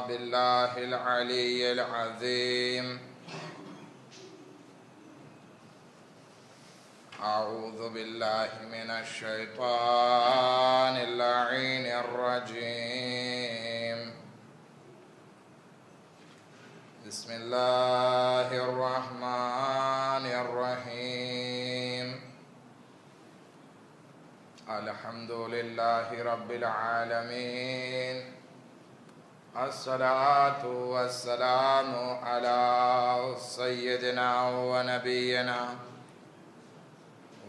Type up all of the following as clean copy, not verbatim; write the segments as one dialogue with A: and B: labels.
A: بالله العلي العظيم. أعوذ بالله من الشيطان اللعين الرجيم. بسم الله الرحمن الرحيم. الحمد لله رب العالمين. الصلاة والسلام على سيدنا ونبينا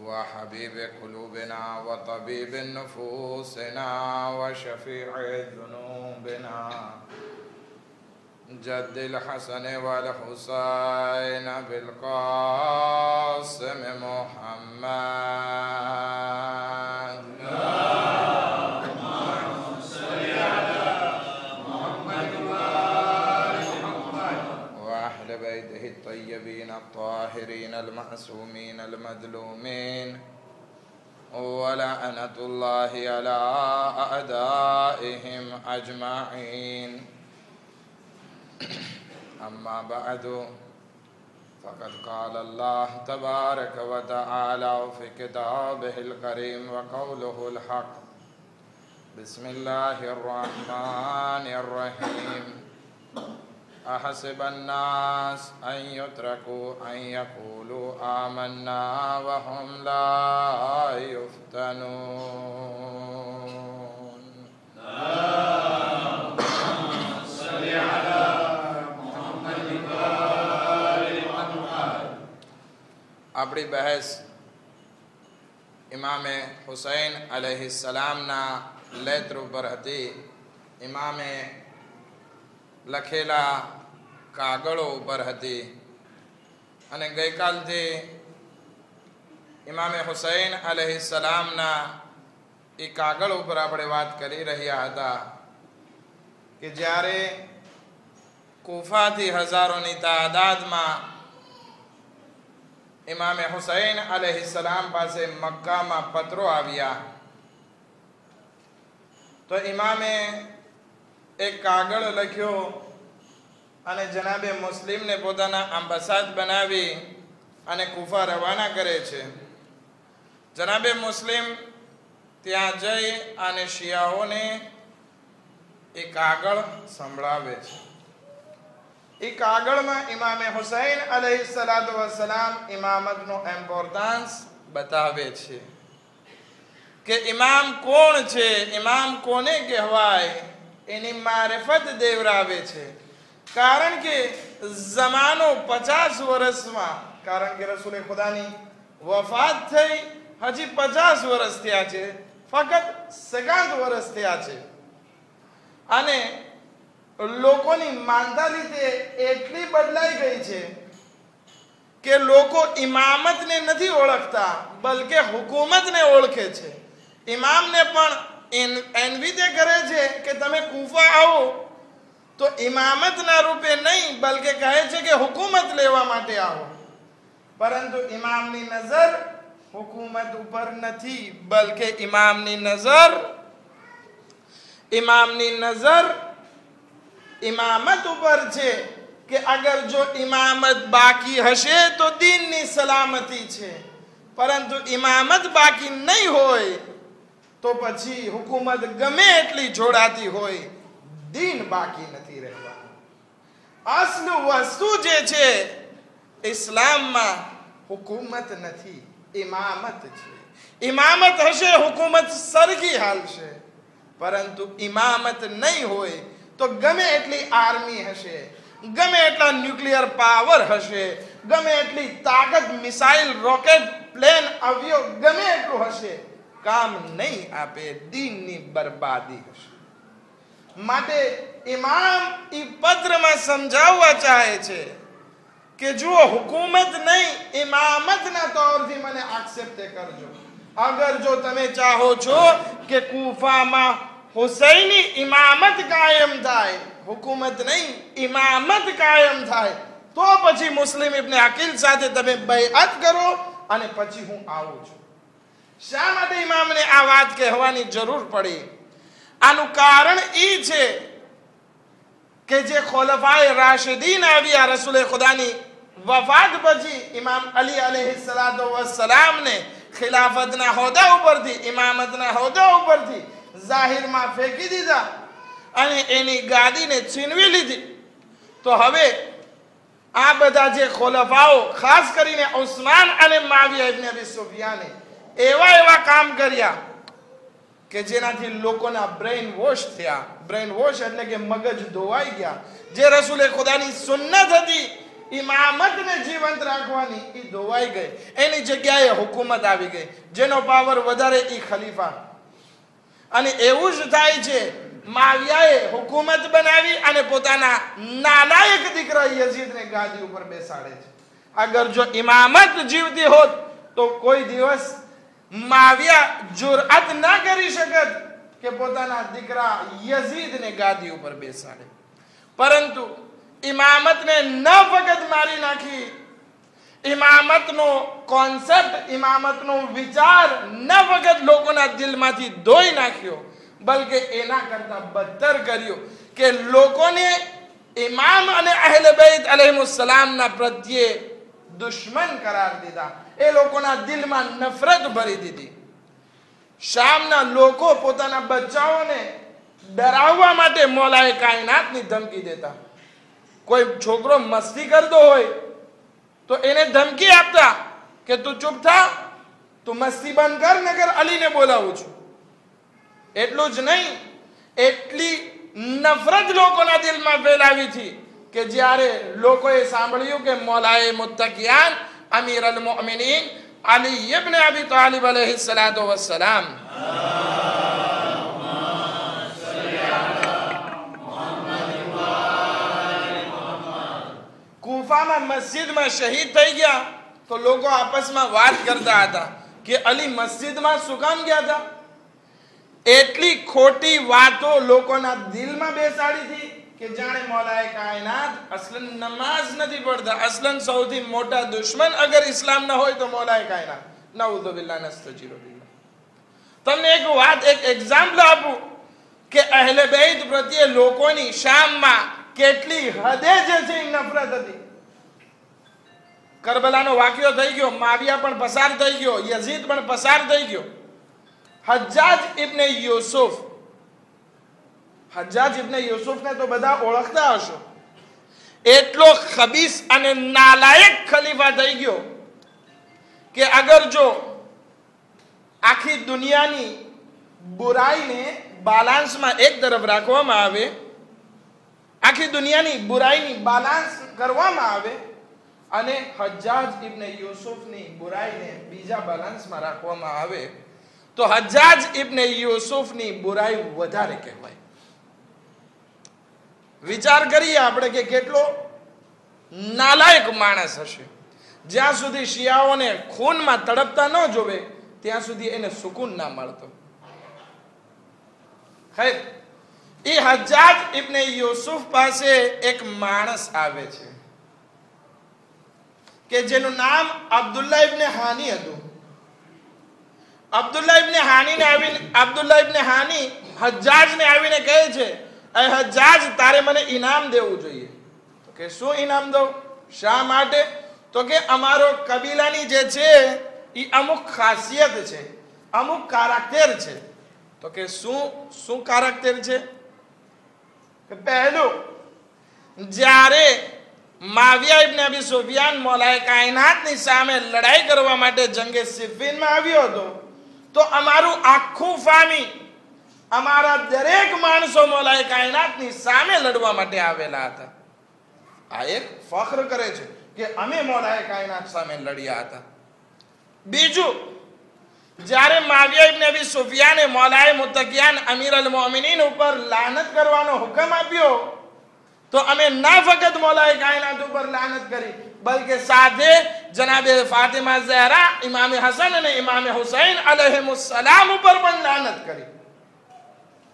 A: وحبيب قلوبنا وطبيب نفوسنا وشفيع ذنوبنا جد الحسن والحسين بالقاسم محمد. اللهم صل على محمد وآل محمد وأهل بيته الطيبين الطاهرين المعصومين المظلومين ولعنة الله على أعدائهم أجمعين. أما بعد فقد قال الله تبارك وتعالى في كتابه الكريم وقوله الحق. بسم الله الرحمن الرحيم. أحسب الناس أن يتركوا أن يقولوا آمنا وهم لا يفتنون. આપણી બહેસ ઇમામે હુસૈન અલૈહિસ્સલામના લેત્ર ઉપર હતી. ઇમામે લખેલા કાગળો ઉપર હતી અને ગઈકાલથી ઇમામે હુસૈન અલૈહિસ્સલામના એ કાગળ ઉપર આપણે વાત કરી રહ્યા હતા કે જ્યારે કૂફાથી હજારોની તાદાદમાં ઇમામે હુસૈન અલૈહિસ્સલામ પાસે મક્કામાં પત્રો આવ્યા તો ઇમામે એક કાગળ લખ્યો અને જનાબે મુસ્લિમને પોતાના અંબાસાદ બનાવી અને કૂફા રવાના કરે છે. જનાબે મુસ્લિમ ત્યાં જઈ અને શિયાઓને એ કાગળ સંભળાવે છે. એ કાગળમાં ઇમામે હુસૈન અલૈહિસ્સલાતુ વસ્સલામ ઇમામતનો ઇમ્પોર્ટન્સ બતાવે છે કે ઇમામ કોણ છે, ઇમામ કોને કહેવાય, એની મારિફત દેવરાવે છે. કારણ કે જમાનો 50 વર્ષમાં, કારણ કે રસૂલે ખુદાની વફાત થઈ હજી 50 વર્ષ થયા છે, ફક્ત 50 વર્ષ થયા છે અને લોકોની મેન્ટાલિટી એટલી બદલાઈ ગઈ છે કે લોકો ઇમામતને નથી ઓળખતા બલકે હુકુમતને ઓળખે છે. ઇમામને પણ ઇન્વિટે કરે છે કે તમે કૂફા આવો તો ઇમામતના રૂપે નહીં બલકે કહે છે કે હુકુમત લેવા માટે આવો. પરંતુ ઇમામની નજર હુકુમત ઉપર નથી બલકે ઇમામની નજર ઇમામત ઉપર છે કે અગર જો ઇમામત બાકી હશે તો દીનની સલામતી છે, પરંતુ ઇમામત બાકી નહીં હોય તો પછી હુકુમત ગમે એટલી જોડાતી હોય દીન બાકી નથી રહેવાનું. અસલ વસ્તુ જે છે ઇસ્લામમાં હુકુમત નથી, ઇમામત છે. ઇમામત હશે હુકુમત સરખી હાલશે, પરંતુ ઇમામત નહીં હોય તો ગમે એટલી આર્મી હશે, ગમે એટલા ન્યુક્લિયર પાવર હશે, ગમે એટલી તાકાત મિસાઇલ રોકેટ પ્લેન અવયવ ગમે એટલું હશે, કામ નહીં આપે, દીનની બરબાદી હશે. માટે ઇમામ એ પત્રમાં સમજાવવા ચાહે છે કે જો હુકુમત નહીં ઇમામતના તૌરથી મને એક્સેપ્ટ કરજો. અગર જો તમે ચાહો છો કે કૂફામાં હુસૈની ઇમામત કાયમ થાય, હુકુમત નહીં ઇમામત કાયમ થાય, તો પછી મુસ્લિમ ઇબ્ન અકીલ સાથે તમે બૈઅત કરો અને પછી હું આવું છું. શા માટે ઇમામને આ વાત કહેવાની જરૂર પડી? આનું કારણ એ છે કે જે ખુલફાએ રાશિદીન આવ્યા રસૂલ ખુદાની વફાત પછી ઇમામ અલી અલૈહિસ્સલાતુ વસ્સલામને ખિલાફતના હોદ્દા ઉપરથી, ઇમામતના હોદ્દા ઉપરથી જાહેરમાં ફેંકી દીધા અને એની ગાદીને છીનવી લીધી. તો હવે આ બધા જે ખુલફાઓ, ખાસ કરીને ઉસ્માન અને મુઆવિયા ઇબ્ન અબી સુફિયાને એવા કામ કર્યા કે જેનાથી લોકોના બ્રેઇન વોશ થયા. બ્રેઇન વોશ એટલે કે મગજ ધોવાઈ ગયા. જે રસૂલે ખુદાની સુન્નત હતી ઇમામતને જીવંત રાખવાની, એ ધોવાઈ ગઈ. એની જગ્યાએ હુકુમત આવી ગઈ. જેનો પાવર વધારે એ ખલીફા. અને એવું જ થાય છે, મુઆવિયાએ હુકુમત બનાવી અને પોતાના નાલાયક દીકરા યઝીદને ગાદી ઉપર બેસાડે છે. અગર જો ઇમામત જીવતી હોત તો કોઈ દિવસ મુઆવિયા જુરઅત ના કરી શકત કે પોતાના દીકરા યઝીદને ગાદી ઉપર બેસાડે. પરંતુ ઇમામતને ન ફકત મારી નાખી, ઇમામતનો કોન્સેપ્ટ, ઇમામતનો વિચાર ન ફકત લોકોના દિલમાંથી ધોઈ નાખ્યો, બલકે એના કરતા બદતર કર્યો કે લોકોને ઇમામ અને અહેલે બેત અલૈહિસ્સલામના પ્રત્યે દુશ્મન કરાર દીધા. એ લોકોના દિલમાં નફરત ભરી દીધી. શામના લોકો પોતાના બચ્ચાઓને ડરાવવા માટે મૌલાએ કાયનાતની ધમકી દેતા. કોઈ છોકરો મસ્તી કરતો હોય તો એને ધમકી આપતા કે તું ચૂપ થા, તું મસ્તી બંધ કર, નકર અલીને બોલાવું છું. એટલું જ નહીં, એટલી નફરત લોકોના દિલમાં ફેલાવી હતી કે જ્યારે લોકોએ સાંભળ્યું કે મૌલાએ મુત્તકિયાન અમીર અલ મુઅમિનીન અલી ઇબ્ન અબી તાલિબ અલૈહિસ્સલાતુ વસ્સલામ કૂફામાં મસ્જિદમાં શહીદ થઈ ગયા તો લોકો આપસમાં વાત કરતા હતા કે અલી મસ્જિદમાં શું કામ ગયા હતા. એટલી ખોટી વાતો લોકોના દિલમાં બેસાડી હતી કે જાણે મૌલાએ કાયનાત અસલન નમાઝ નથી પડતા. અસલન સૌથી મોટા દુશ્મન અગર ઇસ્લામ ના હોય તો મૌલાએ કાયનાત. નઉઝુ બિલ્લાહ નસ્તજીરુ બિલ્લાહ. તમને એક વાત, એક એક્ઝામ્પલ આપું કે અહેલે બેત પ્રત્યે લોકોની શામમાં કેટલી હદે જે છે નફરત હતી. કરબલાનો વાક્યો થઈ ગયો, મુઆવિયા પણ પસાર થઈ ગયો, યઝીદ પણ પસાર થઈ ગયો. હજ્જાજ ઇબ્ન યુસુફ, હજ્જાજ ઇબ્ન યુસુફને તો બધા ઓળખતા હશો. એટલો ખબીસ અને નાલાયક ખલીફા થઈ ગયો કે અગર જો આખી દુનિયાની બુરાઈને બાલાન્સમાં એક તરફ રાખવામાં આવે, આખી દુનિયાની બુરાઈની બાલાન્સ કરવામાં આવે અને હજ્જાજ ઇબ્ન યુસુફની બુરાઈને બીજા બાલાન્સમાં રાખવામાં આવે તો હજ્જાજ ઇબ્ન યુસુફની બુરાઈ વધારે કહેવાય. વિચાર કરીએ આપણે કે કેટલો નાલાયક માણસ હશે. જ્યાં સુધી શિયાઓને ખૂનમાં તડપતા ન જોવે ત્યાં સુધી એને સુકૂન ના મળતો. ખૈર, એ હજ્જાજ ઇબ્ન યુસુફ પાસે એક માણસ આવે છે કે જેનું નામ અબ્દુલ્લાહ ઇબ્ન હાની હતું. અબ્દુલ્લાહ ઇબ્ન હાની હજ્જાજને આવીને કહે છે, એ હજ્જાજ, તારે મને ઇનામ દેવું જોઈએ. તો કે શું ઇનામ દઉં? શા માટે? તો કે અમારો કબીલાની જે છે એ અમુક ખાસિયત છે, અમુક કારાક્ટર છે. તો કે શું કારાક્ટર છે? કે પહેલું, જ્યારે મુઆવિયા ઇબ્ન અબી સુફિયાન મૌલાએ કાયનાતની સામે લડાઈ કરવા માટે જંગે સિફીનમાં આવ્યો હતો તો અમારું આખું ફામી, અમારા દરેક માણસો મૌલાએ કાયનાતની સામે લડવા માટે આવેલા હતા. આ એક ફખ્ર કરે છે કે અમે મૌલાએ કાયનાત સામે લડ્યા હતા. બીજું, જ્યારે મુઆવિયા ઇબ્ન અબી સુફિયાને મૌલાએ મુત્તકિયાન અમીર અલ મુઅમિનીન ઉપર લાનત કરવાનો હુકમ આપ્યો તો અમે ના ફકત મૌલાએ કાયનાત ઉપર લાનત કરી, બલકે સાથે જનાબે ફાતિમા ઝહરા, ઇમામ હસન અને ઇમામ હુસૈન અલૈહિસ્સલામ ઉપર પણ લાનત કરી.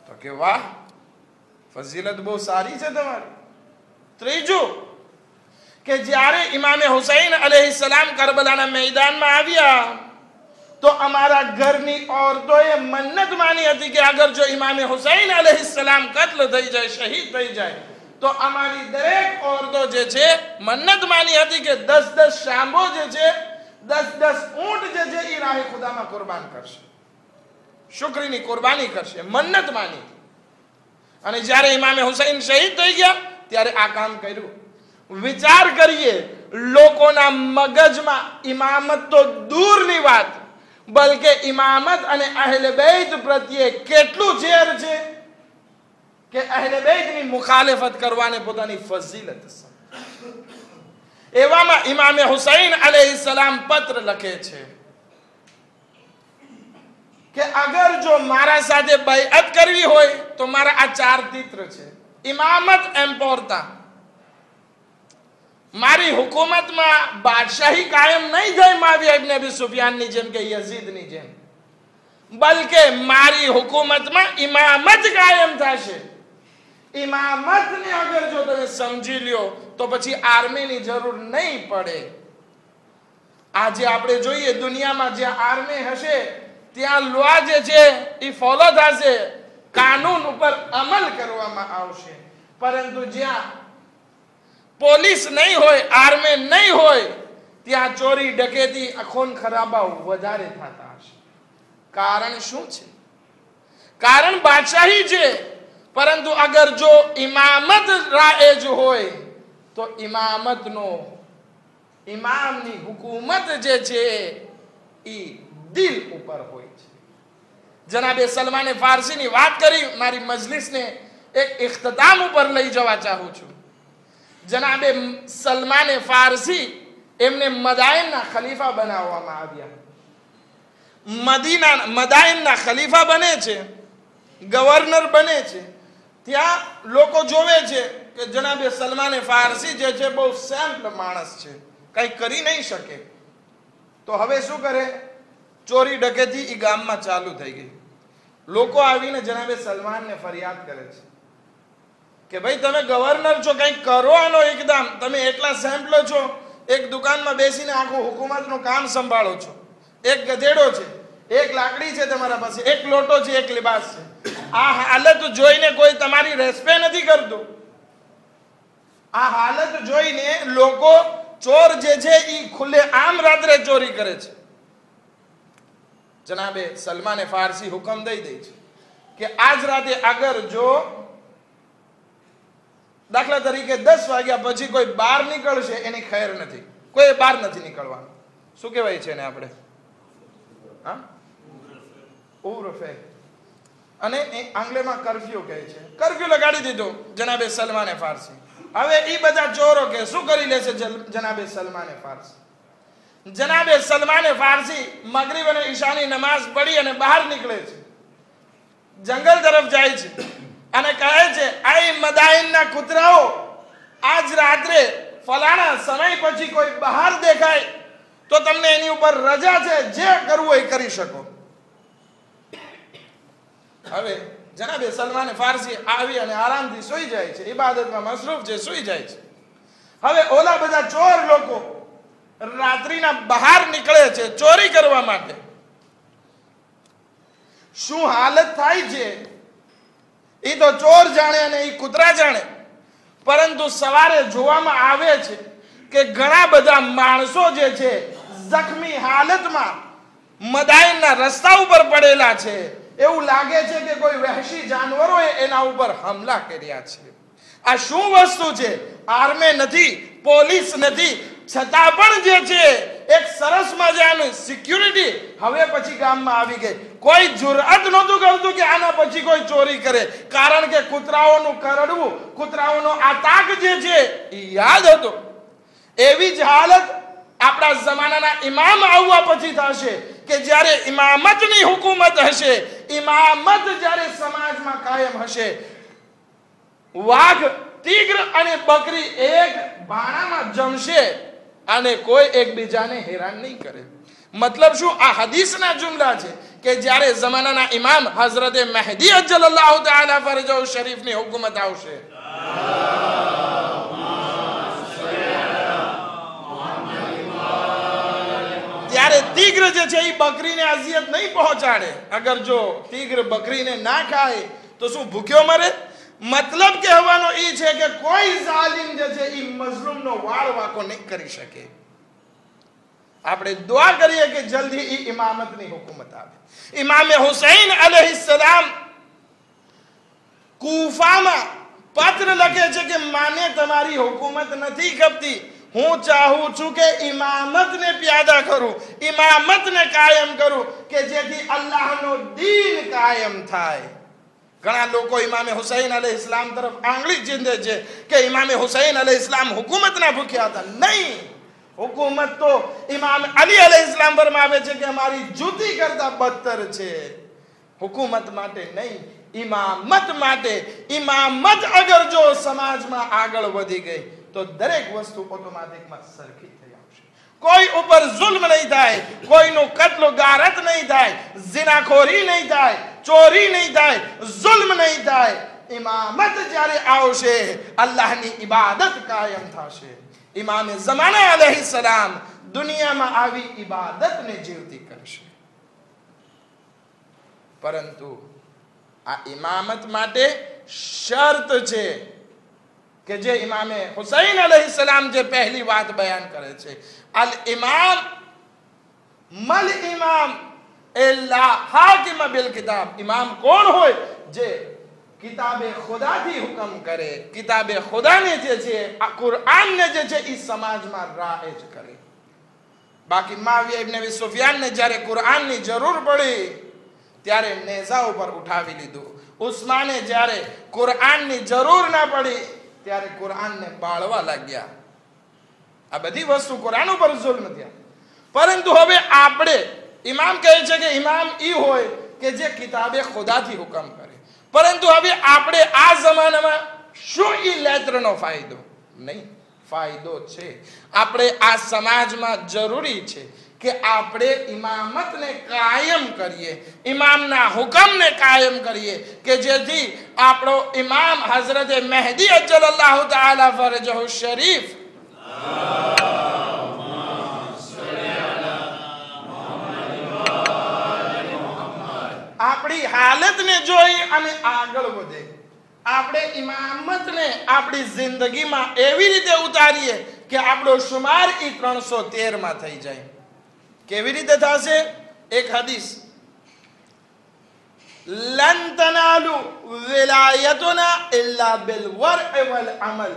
A: તો કે વાહ, ફઝીલત બહુ સારી છે તમારી. ત્રીજું, કે જ્યારે ઇમામ હુસૈન અલૈહિસ્સલામ કરબલાના મેદાનમાં આવ્યા તો અમારા ઘરની औरतोએ મન્નત માની હતી કે અગર જો ઇમામ હુસૈન અલૈહિસ્સલામ કત્લ થઈ જાય, શહીદ થઈ જાય તો અમારી દરેક ઓરતો જે છે મન્નત માની હતી કે 10 શાંબો જે છે 10 ઊંટ જે છે એ રાહે ખુદામાં કુરબાન કરશે, શુક્રની કુરબાની કરશે, મન્નત માની. અને જ્યારે ઇમામે હુસૈન શહીદ થઈ ગયા ત્યારે આ કામ કર્યું. વિચાર કરીએ, લોકોના મગજમાં ઇમામત તો દૂરની વાત, બલકે ઇમામત અને અહેલે બેત પ્રત્યે કેટલું ઝેર છે કે અહેલે બેતની મુખાલફત કરવાને પોતાની ફઝીલત સમજે. એવામાં ઇમામે હુસૈન અલૈહિસ્સલામ પત્ર લખે છે કે અગર જો મારા સાથે બૈઅત કરવી હોય તો મારા આ 4 તિત્ર છે. ઇમામત એમ્પોરતા, મારી હુકુમતમાં બાદશાહી કાયમ નહીં જાય માવિયા ઇબ્ન અબી સુફિયાનની જેમ કે યઝીદની જેમ, બલકે મારી હુકુમતમાં ઇમામત કાયમ થશે. ઇમામતને અગર જો તમે સમજી લ્યો તો પછી આર્મીની જરૂર નહીં પડે. આજે આપણે જોઈએ દુનિયામાં જ્યાં આર્મી હશે ત્યાં લો જે છે એ ફોલો થશે, કાનૂન ઉપર અમલ કરવામાં આવશે. પરંતુ જ્યાં પોલીસ નહીં હોય, આર્મી નહીં હોય, ત્યાં ચોરી ડકેતી ખૂન ખરાબા વધારે થતા હશે. કારણ શું છે? કારણ બાદશાહી છે. પરંતુ અગર જો ઇમામત રાએજ હોય તો ઇમામની હુકુમત જે છે એ દિલ ઉપર હોય છે. જનાબે સલમાને ફારસીની વાત કરી, મારી મજલિસને એક ઇખ્તિતામ ઉપર લઈ જવા ચાહું છું. જનાબે સલમાને ફારસી એમને મદાઇનના ખલીફા બનાવવામાં આવ્યા. મદાઇનના ખલીફા બને છે, ગવર્નર બને છે. ત્યાં લોકો જોવે છે કે જનાબે સલમાને ફારસી જે છે બહુ સેમ્પલ માણસ છે, કંઈ કરી નહીં શકે. તો હવે શું કરે? ચોરી ડકેતી એ ગામમાં ચાલુ થઈ ગઈ. લોકો આવીને જનાબે સલમાનને ફરિયાદ કરે છે કે ભાઈ તમે ગવર્નર છો, કંઈક કરો આનો એકદમ. તમે એટલા સેમ્પલો છો, એક દુકાનમાં બેસીને આખું હુકુમતનું કામ સંભાળો છો. એક ગધેડો છે, એક લાકડી છે તમારા પાસે, એક લોટો છે, એક લિબાસ છે. આ હાલત જોઈને કોઈ તમારી રેસ્પે નથી કરતું. આ હાલત જોઈને લોકો ચોર જે છે એ ખુલ્લે આમ રાત્રે ચોરી કરે છે. જનાબે સલમાને ફારસી હુકમ દઈ દે છે કે આજ રાતે અગર જો દાખલા તરીકે 10 વાગ્યા પછી કોઈ બહાર નીકળશે એની ખૈર નથી, કોઈ બહાર નથી નીકળવાનું. શું કહેવાય છે ને આપણે? હા, ઉર્ફે. અને આંગ્લેમાં કર્ફ્યુ કહે છે. કર્ફ્યુ લગાડી દીધો જનાબે સલમાને ફારસી. હવે એ બધા ચોરો કે શું કરી લેશે જનાબે સલમાને ફારસી? જનાબે સલમાને ફારસી મગરિબ અને ઈશાની નમાઝ પઢી અને બહાર નીકળે છે, જંગલ તરફ જાય છે અને કહે છે આ મદાઇનના કૂતરાઓ, આજ રાત્રે ફલાણા સમય પછી કોઈ બહાર દેખાય તો તમને એની ઉપર રજા છે, જે કરવું હોય કરી શકો. હવે જનાબે સલમાને ફારસી આવી અને આરામથી સૂઈ જાય છે, ઇબાદતમાં મસરૂફ છે, સૂઈ જાય છે. હવે ઓલા બધા ચોર લોકો રાત્રિના બહાર નીકળે છે ચોરી કરવા માટે. શું હાલત થાય છે એ તો ચોર જાણે અને એ કૂતરા જાણે. પરંતુ સવારે જોવામાં આવે છે કે ઘણા બધા માણસો જે છે જખમી હાલતમાં મદાઇનના રસ્તા ઉપર પડેલા છે. એવું લાગે છે કે કોઈ વહેશી જાનવરોએ એના ઉપર હમલા કર્યા છે. આ શું વસ્તુ છે? આર્મી નથી, પોલીસ નથી, છતાં પણ જે છે એક સરસ મજાની સિક્યુરિટી હવે પછી ગામમાં આવી ગઈ. કોઈ જુરઅત નહોતું કરતું કે આના પછી કોઈ ચોરી કરે, કારણ કે કૂતરાઓનું કરડવું, કૂતરાઓનો આતંક જે છે એ યાદ હતો. એવી જ હાલત આપણા જમાનાના ઇમામ આવવા પછી થશે કે જ્યારે ઇમામતની હુકુમત હશે, ઇમામત જ્યારે સમાજમાં કાયમ હશે, વાઘ, તીગ્ર અને બકરી એક બાણામાં જમશે અને કોઈ એકબીજાને હેરાન નહીં કરે. મતલબ શું? આ હદીસના જુમલા છે કે જ્યારે જમાનાના ઇમામ હઝરતે મહેદી અજ્જલલ્લાહુ તઆલા ફરજહુ શરીફની હુકુમત આવશે, ત્યારે તીગ્ર જે છે એ બકરીને અઝિયત નહીં પહોંચાડે. અગર જો તીગ્ર બકરીને ના ખાય તો શું ભૂખ્યો મરે? મતલબ કહેવાનો એ છે કે કોઈ મઝલૂમનો વાળ વાકો નહીં કરી શકે. આપણે દુઆ કરીએ કે જલ્દી ઈ ઇમામતની હુકુમત આવે. ઇમામે હુસૈન અલૈહિસ્સલામ કૂફામાં પત્ર લખે છે કે માને તમારી હુકુમત નથી ખપતી, હું ચાહું છું કે ઇમામતને પ્યાદા કરું, ઇમામતને કાયમ કરું કે જેથી અલ્લાહનો દીન કાયમ થાય. ઘણા લોકો ઇમામે હુસૈન અલૈહિસ્સલામ તરફ આંગળી ચીંધે છે કે ઇમામે હુસૈન અલૈહિસ્સલામ હુકુમતના ભૂખ્યા હતા. નહીં, હુકુમત તો ઇમામ અલી અલૈહિસ્સલામ ફરમાવે છે કે અમારી જૂતી કરતા બદતર છે. હુકુમત માટે નહીં, ઇમામત માટે. ઇમામત અગર જો સમાજમાં આગળ વધી ગઈ તો દરેક વસ્તુ ઓટોમેટિકમાં સરખી થઈ આવશે. કોઈ ઉપર જુલ્મ નહીં થાય, કોઈનું કત્લ ગારત નહીં થાય, ઝિનાખોરી નહીં થાય, ચોરી નહીં થાય, જુલ્મ નહીં થાય. ઇમામત જ્યારે આવશે અલ્લાહની ઇબાદત કાયમ થશે. ઇમામે ઝમાના અલૈહિસ્સલામ દુનિયામાં આવી ઇબાદતને જીવતી કરશે. પરંતુ આ ઇમામત માટે શરત છે કે જે ઇમામે હુસૈન અલૈહિસ્સલામ જે પહેલી વાત બયાન કરે છે, અલ ઇમામ મલ ઇમામ ઇલ્લા હાકિમ બિલ કિતાબ. ઇમામ કોણ હોય? જે કિતાબે ખુદાથી હુકમ કરે, કિતાબે ખુદાને જે છે આ કુરઆનને જે છે એ સમાજમાં રાજ કરે. બાકી મુઆવિયા ઇબ્ન અબી સુફિયાનને જ્યારે કુરઆનની જરૂર પડી ત્યારે નેઝા ઉપર ઉઠાવી લીધું. ઉસ્માને જ્યારે કુરઆનની જરૂર ના પડી ત્યારે કુરઆનને બાળવા લાગ્યા. આ બધી વસ્તુ કુરઆન ઉપર જુલ્મ થયા. પરંતુ હવે આપણે, ઇમામ કહે છે કે ઇમામ ઈ હોય કે જે કિતાબે ખુદાથી હુકમ કરે. પરંતુ હવે આપણે આ જમાનામાં શું ઈ લેત્રનો ફાયદો? નહીં, ફાયદો છે. આપણે આ સમાજમાં જરૂરી છે કે આપણે ઇમામતને કાયમ કરીએ, ઇમામના હુકમને કાયમ કરીએ કે જેથી આપણો ઇમામ હઝરત મહેદી અજ્જલલ્લાહુ તઆલા ફરજહુ શરીફ આપણી હાલતને જોઈ અને આગળ વધે. આપણે ઇમામતને આપણી જિંદગીમાં એવી રીતે ઉતારીએ કે આપણો શુમાર ઈ 313 માં થઈ જાય. કેવી રીતે થશે? એક હદીસ, લન તનાલુ વિલાયતુના ઇલ્લા બિલ વર્'i વલ અમલ.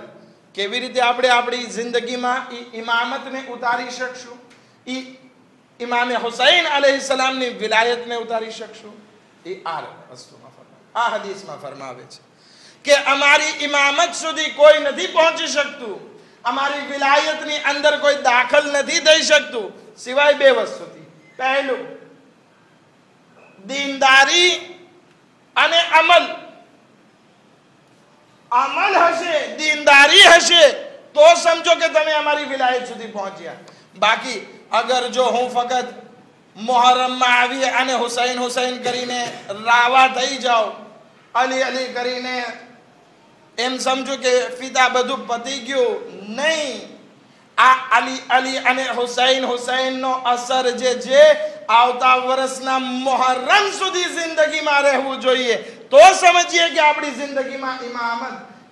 A: કેવી રીતે આપણે આપણી જિંદગીમાં ઇમામતને ઉતારી શકશું? ઇમામે હુસૈન અલૈહિસ્સલામની વિલાયતને ઉતારી શકશું? એ આ વસ્તુમાં આ હદીસમાં ફરમાવે છે કે અમારી ઇમામત સુધી કોઈ નથી પહોંચી શકતું, અમારી વિલાયતની અંદર કોઈ દાખલ નથી થઈ શકતું સિવાય બે વસ્તુથી. પહેલું, દીનદારી અને અમલ. અમલ હશે, દીનદારી હશે તો સમજો કે તમે અમારી વિલાયત સુધી પહોંચ્યા. બાકી અગર જો હું ફક્ત મુહર્રમમાં આવી અને હુસૈન હુસૈન કરીને રાવા થઈ જાઉં, અલી અલી કરીને એમ સમજો કે ફિદા બધું પતી ગયું, નહીં. આ અલી અલી અને હુસૈન હુસૈનનો અસર જે છે આવતા વર્ષના મુહર્રમ સુધી જિંદગીમાં રહેવું જોઈએ. તો સમજીએ કે આપણી જિંદગીમાં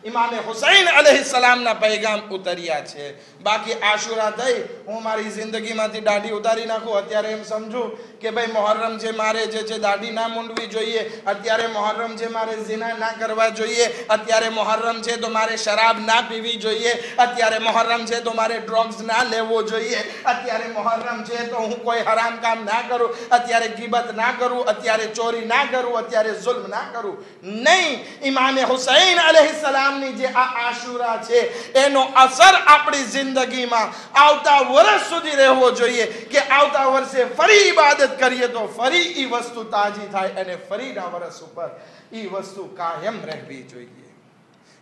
A: ઇમામે હુસૈન અલૈહિસ્સલામના પૈગામ ઉતર્યા છે. બાકી આશુરા થઈ હું મારી જિંદગીમાંથી દાઢી ઉતારી નાખું, અત્યારે એમ સમજુ કે ભાઈ મુહર્રમ છે મારે જે છે દાઢી ના મૂંડવી જોઈએ, અત્યારે મુહર્રમ છે મારે ઝિના ના કરવા જોઈએ, અત્યારે મુહર્રમ છે તો મારે શરાબ ના પીવી જોઈએ, અત્યારે મુહર્રમ છે તો મારે ડ્રગ્સ ના લેવો જોઈએ, અત્યારે મુહર્રમ છે તો હું કોઈ હરામ કામ ના કરું, અત્યારે ગીબત ના કરું, અત્યારે ચોરી ના કરું, અત્યારે જુલ્મ ના કરું. નહીં, ઇમામે હુસૈન અલૈહિસ્સલામની જે આ આશુરા છે એનો અસર આપણી જિંદગીમાં આવતા વર્ષ સુધી રહેવો જોઈએ કે આવતા વર્ષે ફરી ઇબાદત કરીએ તો ફરી ઈ વસ્તુ તાજી થાય અને ફરીના વર્ષ ઉપર ઈ વસ્તુ કાયમ રહેવી જોઈએ.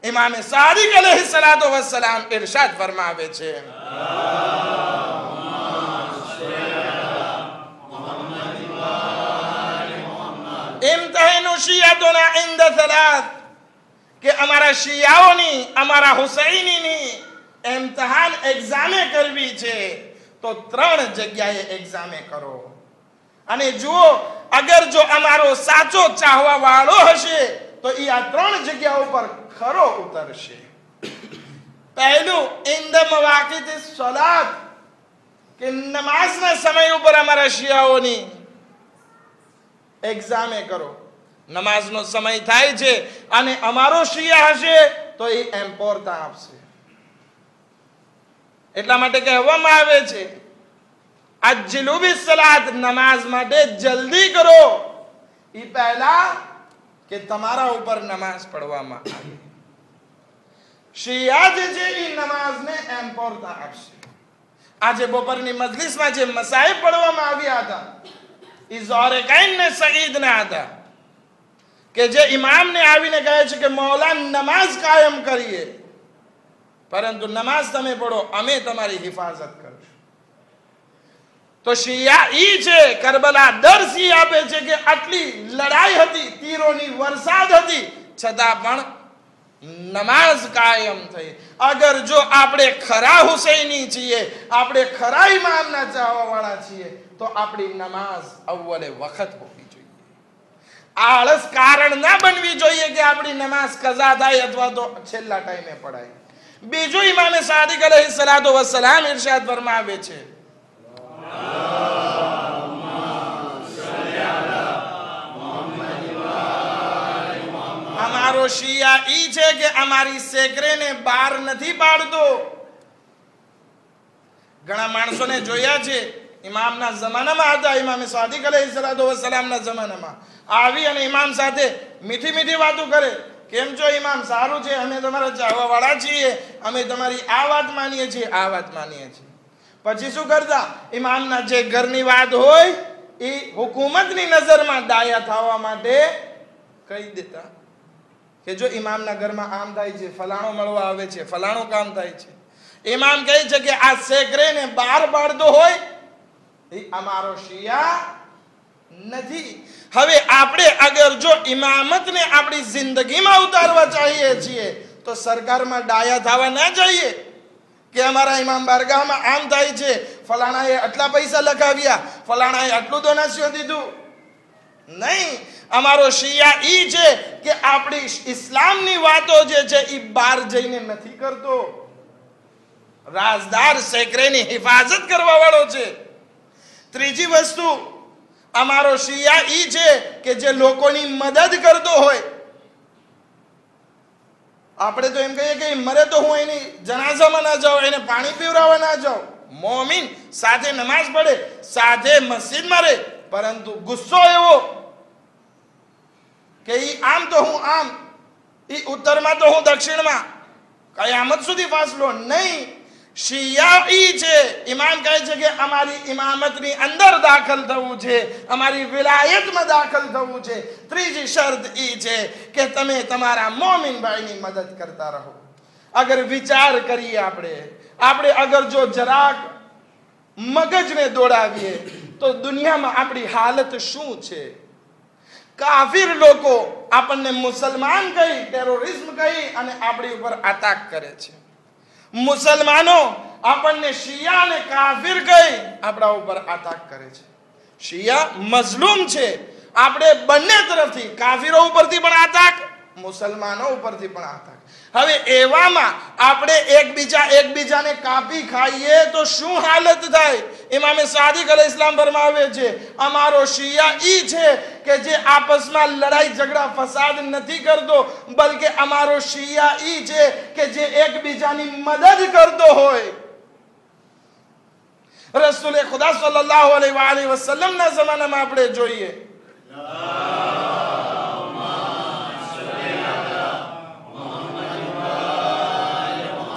A: ઇમામે સાદિક અલૈહિસ્સલાતુ વસ્સલામ ઇરશાદ ફરમાવે છે, ઇમ્તિહાનુ શિયાતુના ઇન્દ થલાથ, કે અમારા શિયાઓની, અમારા હુસૈનીની ઇમ્તિહાન એક્ઝામે કરવી છે તો 3 જગ્યાએ એક્ઝામે કરો. અને જુઓ, અગર જો અમારો સાચો ચાહવા વાળો હશે તો એ આ 3 જગ્યાઓ પર ખરો ઉતરશે. પહેલું ઇન ધ મવાકિત સલાત, કે નમાઝના સમય ઉપર અમારા શિયાઓની એક્ઝામે કરો. નમાઝનો સમય થાય છે અને અમારો શિયા હશે તો એ એમ્પોરતા આપશે. એટલા માટે કહેવામાં આવે છે અજ્જિલુ બિસ્સલાત, નમાઝ માટે જલ્દી કરો એ પહેલા કે તમારા ઉપર નમાઝ પઢવામાં આવે. શિયા જે છે એ નમાઝને એમ્પોરતા આપશે. આજે બપોરની મજલિસમાં જે મસાઇબ પઢવામાં આવ્યા હતા એ ઝોરેકૈન ને સઈદ ના હતા, કે જે ઇમામને આવીને કહે છે કે મૌલા નમાઝ કાયમ કરીએ, પરંતુ નમાઝ તમે પઢો, અમે તમારી હિફાજત કરશું. તો શિયા ઈ છે, કરબલા દર્શ ઈ આપે છે કે આટલી લડાઈ હતી, તીરોની વરસાદ હતી, છતાં પણ નમાઝ કાયમ થઈ. અગર જો આપણે ખરા હુસૈની છીએ, આપણે ખરા ઇમામના ચાહવા વાળા છીએ, તો આપણી નમાઝ અવ્વલે વખત હોવી જોઈએ. આળસ કારણ ના બનવી જોઈએ કે આપણી નમાઝ કઝા થાય અથવા તો છેલ્લા ટાઈમે પડાય. બીજું ઇમામે સાદિક અલૈહિસ્સલાતુ વસ્સલામ ઇરશાદ ફરમાવે છે, અમારો શિયા ઈ છે કે અમારી સેકરેને બહાર નથી પાડતો. ઘણા માણસોને જોયા છે, ઇમામના જમાનામાં હતા, ઇમામે સાદિક અલૈહિસ્સલાતુ વસ્સલામના જમાનામાં આવી અને ઇમામ સાથે મીઠી મીઠી વાતો કરે. કેમ છો ઇમામ? સારું છે, અમે તમારા ચાહવા વાળા છીએ, અમે તમારી આ વાત માનીએ છીએ, આ વાત માનીએ છીએ. પછી શું કરતા? ઇમામના જે ઘરની વાત હોય એ હુકુમતની નજરમાં ડાયા થવા માટે કહી દેતા કે જો ઇમામના ઘરમાં આમ થાય છે, ફલાણો મળવા આવે છે, ફલાણું કામ થાય છે. ઇમામ કહે છે કે આ સેકરેને બહાર પાડતો હોય એ અમારો શિયા નથી. હવે આપણે અગર જો ઇમામતને આપણી જિંદગીમાં ઉતારવા ચાહીએ છીએ તો સરકારમાં ડાયા થવા ના જોઈએ કે અમારા ઇમામ બારગાહમાં આમ થાય છે, ફલાણાએ આટલા પૈસા લગાવ્યા, ફલાણાએ આટલું ડોનેશન દીધું. નહીં, અમારો શિયા ઈ છે કે આપણી ઇસ્લામની વાતો જે છે એ બહાર જઈને નથી કરતો. રાજદાર સેકરેની હિફાજત કરવા વાળો છે. ત્રીજી વસ્તુ, અમારો શિયા ઈ છે કે જે લોકોની મદદ કરતો હોય. આપણે તો એમ કહીએ કે મરે તો હું એની જનાઝામાં ના જાઉં, એને પાણી પીવડાવવા ના જાઉં. મોમિન સાથે નમાઝ પડે, સાથે મસ્જિદમાં રહે, પરંતુ ગુસ્સો એવો કે ઈ આમ તો હું આમ, ઈ ઉત્તરમાં તો હું દક્ષિણમાં, કયામત સુધી ફાસલો નહીં. શિયા ઈ છે, ઇમામ કહે છે કે અમારી ઇમામતની અંદર દાખલ થવું છે, અમારી વિલાયતમાં દાખલ થવું છે. ત્રીજી શરત ઈ છે કે તમે તમારા મોમિન ભાઈની મદદ કરતા રહો. અગર વિચાર કરીએ આપણે અગર જો જરાક મગજને દોડાવીએ તો દુનિયામાં આપણી હાલત શું છે. કાફિર લોકો આપણને મુસલમાન કહી, ટેરરિઝમ કહી અને આપણી ઉપર અટેક કરે છે. મુસલમાનો આપણને શિયા અને કાફિર કહી આપણા ઉપર અટેક કરે છે. શિયા મઝલૂમ છે. આપણે બંને તરફથી, કાફિરો ઉપરથી પણ અટેક, મુસલમાનો ઉપરથી પણ અટેક. હવે એવામાં આપણે એકબીજાને કાપી ખાઈએ તો શું હાલત થાય? ઇમામે સાદિક અલૈહિસ્સલામ ફરમાવે છે અમારો શિયા ઈ છે કે જે આપસમાં લડાઈ ઝઘડા ફસાદ નથી કરતો, બલકે અમારો શિયા ઈ છે કે જે એકબીજાની મદદ કરતો હોય. રસૂલ ખુદા સલ્લલ્લાહુ અલૈહિ વસલ્લમના જમાનામાં આપણે જોઈએ,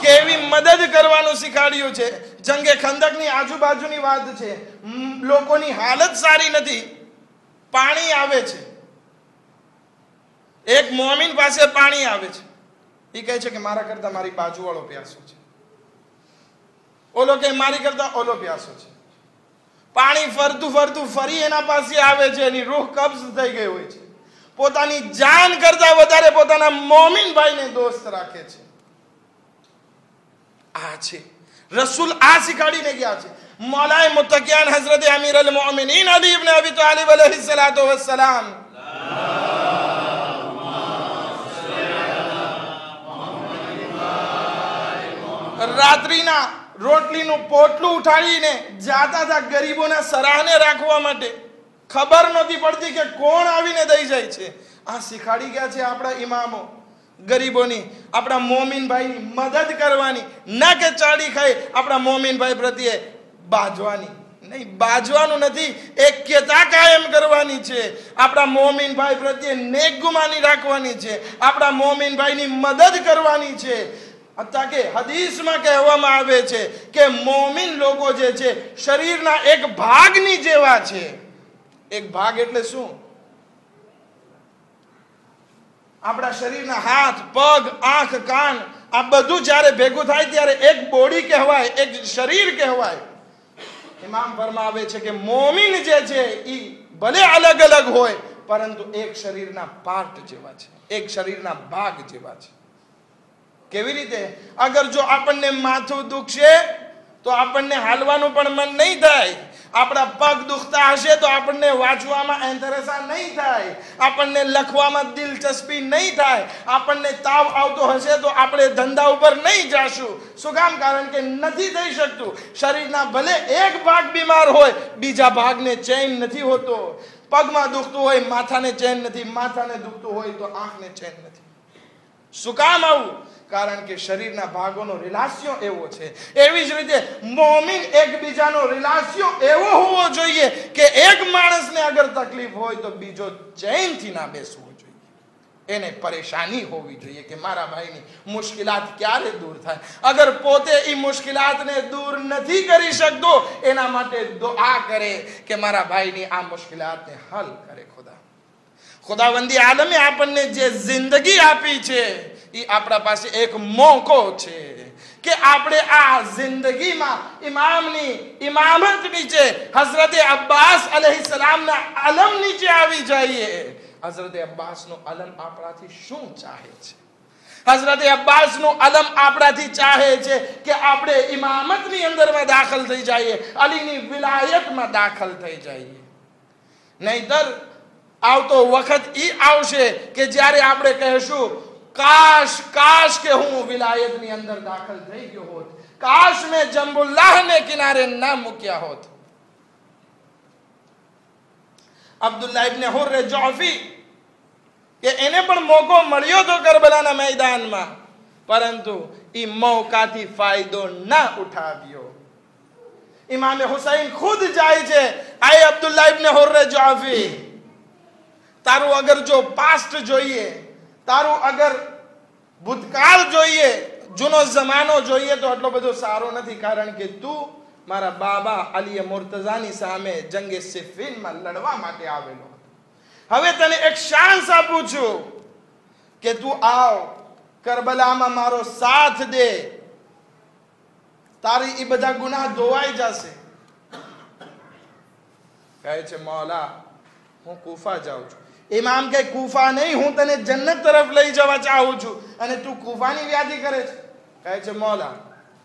A: કેવી મદદ કરવાનું શીખવાડ્યું છે. જંગે ખંદકની આજુબાજુની વાત છે, લોકોની હાલત સારી નથી, પાણી આવે છે, એક મોમિન પાસે પાણી આવે છે, એ કહે છે કે મારા કરતા મારી બાજુવાળો પ્યાસો છે, ઓલો કે મારી કરતા ઓલો પ્યાસો છે. પાણી ફરતું ફરી એના પાસે આવે છે, એની રૂહ કબ્ઝ થઈ ગઈ હોય છે, પોતાની જાન કરતા વધારે પોતાના મોમિન ભાઈને દોસ્ત રાખે છે. આ છે રસૂલ, આ શીખવાડીને ગયા છે. મૌલાએ મુત્તકિયાન હઝરત અમીર અલ મોમિનીન અલી ઇબ્ન અબી તાલિબ અલૈહિસ્સલાતુ વસ્સલામ રાત્રિના રોટલીનું પોટલું ઉઠાડીને જાતા હતા ગરીબોના સરાહને રાખવા માટે. ખબર નહોતી પડતી કે કોણ આવીને દઈ જાય છે. આ શીખાડી ગયા છે આપણા ઇમામો ગરીબોની, આપણા મોમીનભાઈની મદદ કરવાની, ના કે ચાડી ખાઈ આપણા મોમીનભાઈ પ્રત્યે બાજવાની નહીં. બાજવાનું નથી, એક્યતા કાયમ કરવાની છે. આપણા મોમીનભાઈ પ્રત્યે નેક ગુમાની રાખવાની છે. આપણા મોમીનભાઈની મદદ કરવાની છે. અત્યારે કે હદીસમાં કહેવામાં આવે છે કે મોમીન લોકો જે છે શરીરના એક ભાગની જેવા છે. એક ભાગ એટલે શું? આપણા શરીરના હાથ, પગ, આંખ, કાન, આ બધું જ્યારે ભેગું થાય ત્યારે એક બોડી કહેવાય, એક શરીર કહેવાય. ઇમામ ફરમાવે છે કે મોમીન જે છે એ ભલે અલગ અલગ હોય પરંતુ એક શરીરના પાર્ટ જેવા છે, એક શરીરના ભાગ જેવા છે. કેવી રીતે? અગર જો આપણને માથું દુખશે તો આપણને હાલવાનું પણ મન નહીં થાય. આપણા પગ દુખતા હશે તો આપણને વાંચવામાં ઇન્ટરેસ્ટ નહીં થાય, આપણને લખવામાં દિલચસ્પી નહીં થાય, આપણને તાવ આવતો હશે તો આપણે ધંધા ઉપર નહીં જાશું. શું કામ? કારણ કે નથી થઈ શકતું. શરીરના ભલે એક ભાગ બીમાર હોય, બીજા ભાગને ચેન નથી હોતો. પગમાં દુખતું હોય, માથાને ચેન નથી, માથાને દુખતું હોય તો આંખને ચેન નથી. શું કામ આવું? કારણ કે શરીરના ભાગોનો રિલાસ્યો એવો છે. એવી જ રીતે મોમીન એકબીજાનો રિલાસ્યો એવો હોવો જોઈએ કે એક માણસને અગર તકલીફ હોય તો બીજો ચેનથી ના બેસવો જોઈએ. એને પરેશાની હોવી જોઈએ કે મારા ભાઈની મુશ્કેલાત ક્યારે દૂર થાય. અગર પોતે એ મુશ્કેલાતને દૂર નથી કરી શકતો, એના માટે દુઆ કરે કે મારા ભાઈની આ મુશ્કેલાતને હલ કરે. ખુદાવંદી આલમે આપણને જે જિંદગી આપી છે એ આપણા પાસે એક મોકો છે કે આપણે આ જિંદગીમાં ઇમામની ઇમામત નીચે હઝરત અબ્બાસ અલૈહિસ્સલામના અલમ નીચે આવી જઈએ. હઝરત અબ્બાસનો અલમ આપણાથી શું ચાહે છે? હઝરત અબ્બાસનો અલમ આપણાથી ચાહે છે કે આપણે ઇમામતની અંદરમાં દાખલ થઈ જઈએ, અલીની વિલાયતમાં દાખલ થઈ જઈએ. નહીતર આવતો વખત ઈ આવશે કે જ્યારે આપણે કહેશું કાશ કાશ કે હું વિલાયતની અંદર દાખલ થઈ ગયો હોત, કાશ મેં જંબુલ્લાહને કિનારે ના મૂક્યા હોત. અબ્દુલ્લાહ ઇબ્ન હુર્ર જોફી કે એને પણ મોકો મળ્યો તો કરબલાના મેદાનમાં, પરંતુ ઈ મોકાથી ફાયદો ના ઉઠાવ્યો. ઇમામે હુસૈન ખુદ જાય છે, આય અબ્દુલ્લાહ ઇબ્ન હુર્ર જોફી, તારું અગર જો પાસ્ટ જોઈએ, તારું અગર ભૂતકાળ જોઈએ, જૂનો જમાનો જોઈએ તો આટલો બધો સારો નથી. કારણ કે તું મારા બાબા અલી મુર્તઝાની સામે જંગે સિફીનમાં લડવા માટે આવેલો હતો. હવે તને એક ચાન્સ આપું છું કે તું આવ, કરબલામાં મારો સાથ દે, તારી એ બધા ગુનાહ ધોવાઈ જશે. કહે છે મૌલા હું કૂફા જાઉં છું. ઇમામ કે કૂફા નહીં, હું તને જન્નત તરફ લઈ જવા ચાહું છું અને તું કૂફાની વ્યાધિ કરે છે. કહે છે મૌલા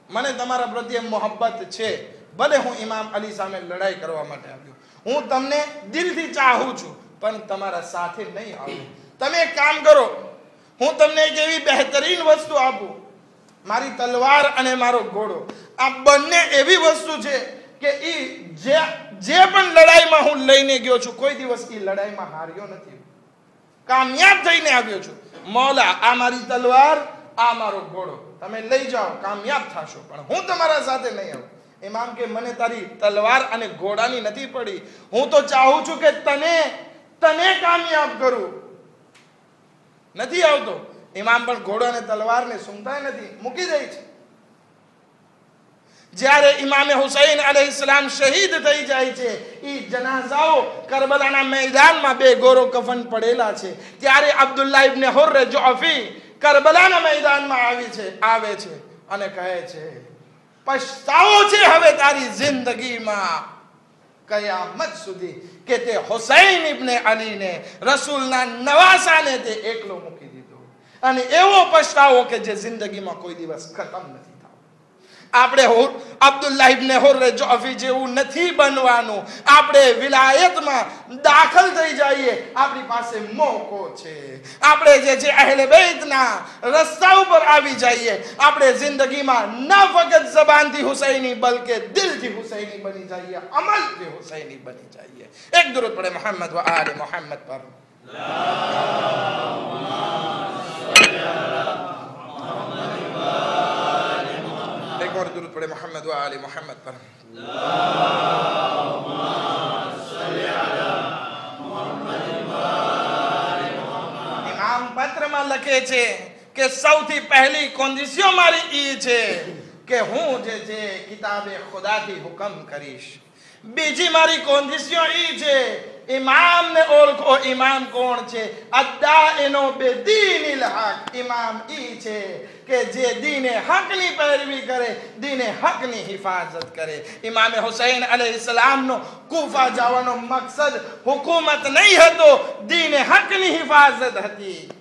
A: મને તમારા પ્રત્યે મોહબ્બત છે, ભલે હું ઇમામ અલી સામે લડાઈ કરવા માટે આવ્યો, હું તમને દિલથી ચાહું છું, પણ તમારા સાથે નહીં આવું. તમે એક કામ કરો, હું તમને એક એવી બહેતરીન વસ્તુ આપું, મારી તલવાર અને મારો ઘોડો. આ બંને એવી વસ્તુ છે કે ઈ જે પણ લડાઈમાં હું લઈને ગયો છું કોઈ દિવસ ઈ લડાઈમાં હાર્યો નથી, કામયાબ થઈને આવ્યો છું. મૌલા આ મારી તલવાર, આ મારો ઘોડો તમે લઈ જાઓ, કામયાબ થશો, પણ હું તમારા સાથે નહીં આવું. ઇમામ કે મને તારી તલવાર અને ઘોડાની નથી પડી, હું તો ચાહું છું કે તને કામયાબ કરું. નથી આવતો. ઇમામ પણ ઘોડો અને તલવારને સુમતા નથી, મૂકી દે છે. જ્યારે ઇમામે હુસૈન અલૈહિસ્સલામ શહીદ થઈ જાય છે, ઈ જનાઝાઓ કરબલાના મેદાનમાં બે ગોરો કફન પડેલા છે, ત્યારે અબ્દુલ્લાહ ઇબ્ન હુર્ર જોફી કરબલાના મેદાનમાં આવે છે અને કહે છે પછતાવો છે હવે તારી જિંદગીમાં કયામત સુધી કે તે હુસૈન ઇબ્ન અલીને રસૂલના નવાસાને તે એકલો મૂકી દીધો, અને એવો પછતાવો કે જે જિંદગીમાં કોઈ દિવસ ખતમ નથી. આપણે અબ્દુલ્લાહ ઇબ્ન હુર્ર જોફી જેવું નથી બનવાનું. આપણે વિલાયતમાં દાખલ થઈ જઈએ, આપણી પાસે મોકો છે. આપણે જે છે અહેલે બેતના રસ્તા ઉપર આવી જઈએ. આપણે જિંદગીમાં ન ફક્ત જબાનથી હુસૈની બલકે દિલથી હુસૈની બની જઈએ, અમલથી હુસૈની બની જઈએ. એક દરૂદ પડે મોહમ્મદ વ આલે મોહમ્મદ પર. एक और दुरूद पढ़े मोहम्मद व आले मोहम्मद पर. इमाम पत्र में लखे छे કે સૌથી પહેલી કોન્ડિશન મારી ઈ છે કે હું જે છે કિતાબે ખુદાથી હુકમ કરીશ. બીજી મારી કોન્ડિશન ઈ છે ઇમામને ઓળખો. ઇમામ કોણ છે? અદ્દાઇનો બેદીનિલ હક. ઇમામ ઈ છે કે જે દીને હકની પેરવી કરે, દીને હકની હિફાજત કરે. ઇમામે હુસૈન અલૈહિસ્સલામનો કૂફા જવાનો મકસદ હુકુમત નહીં હતો, દીને હકની હિફાજત હતી.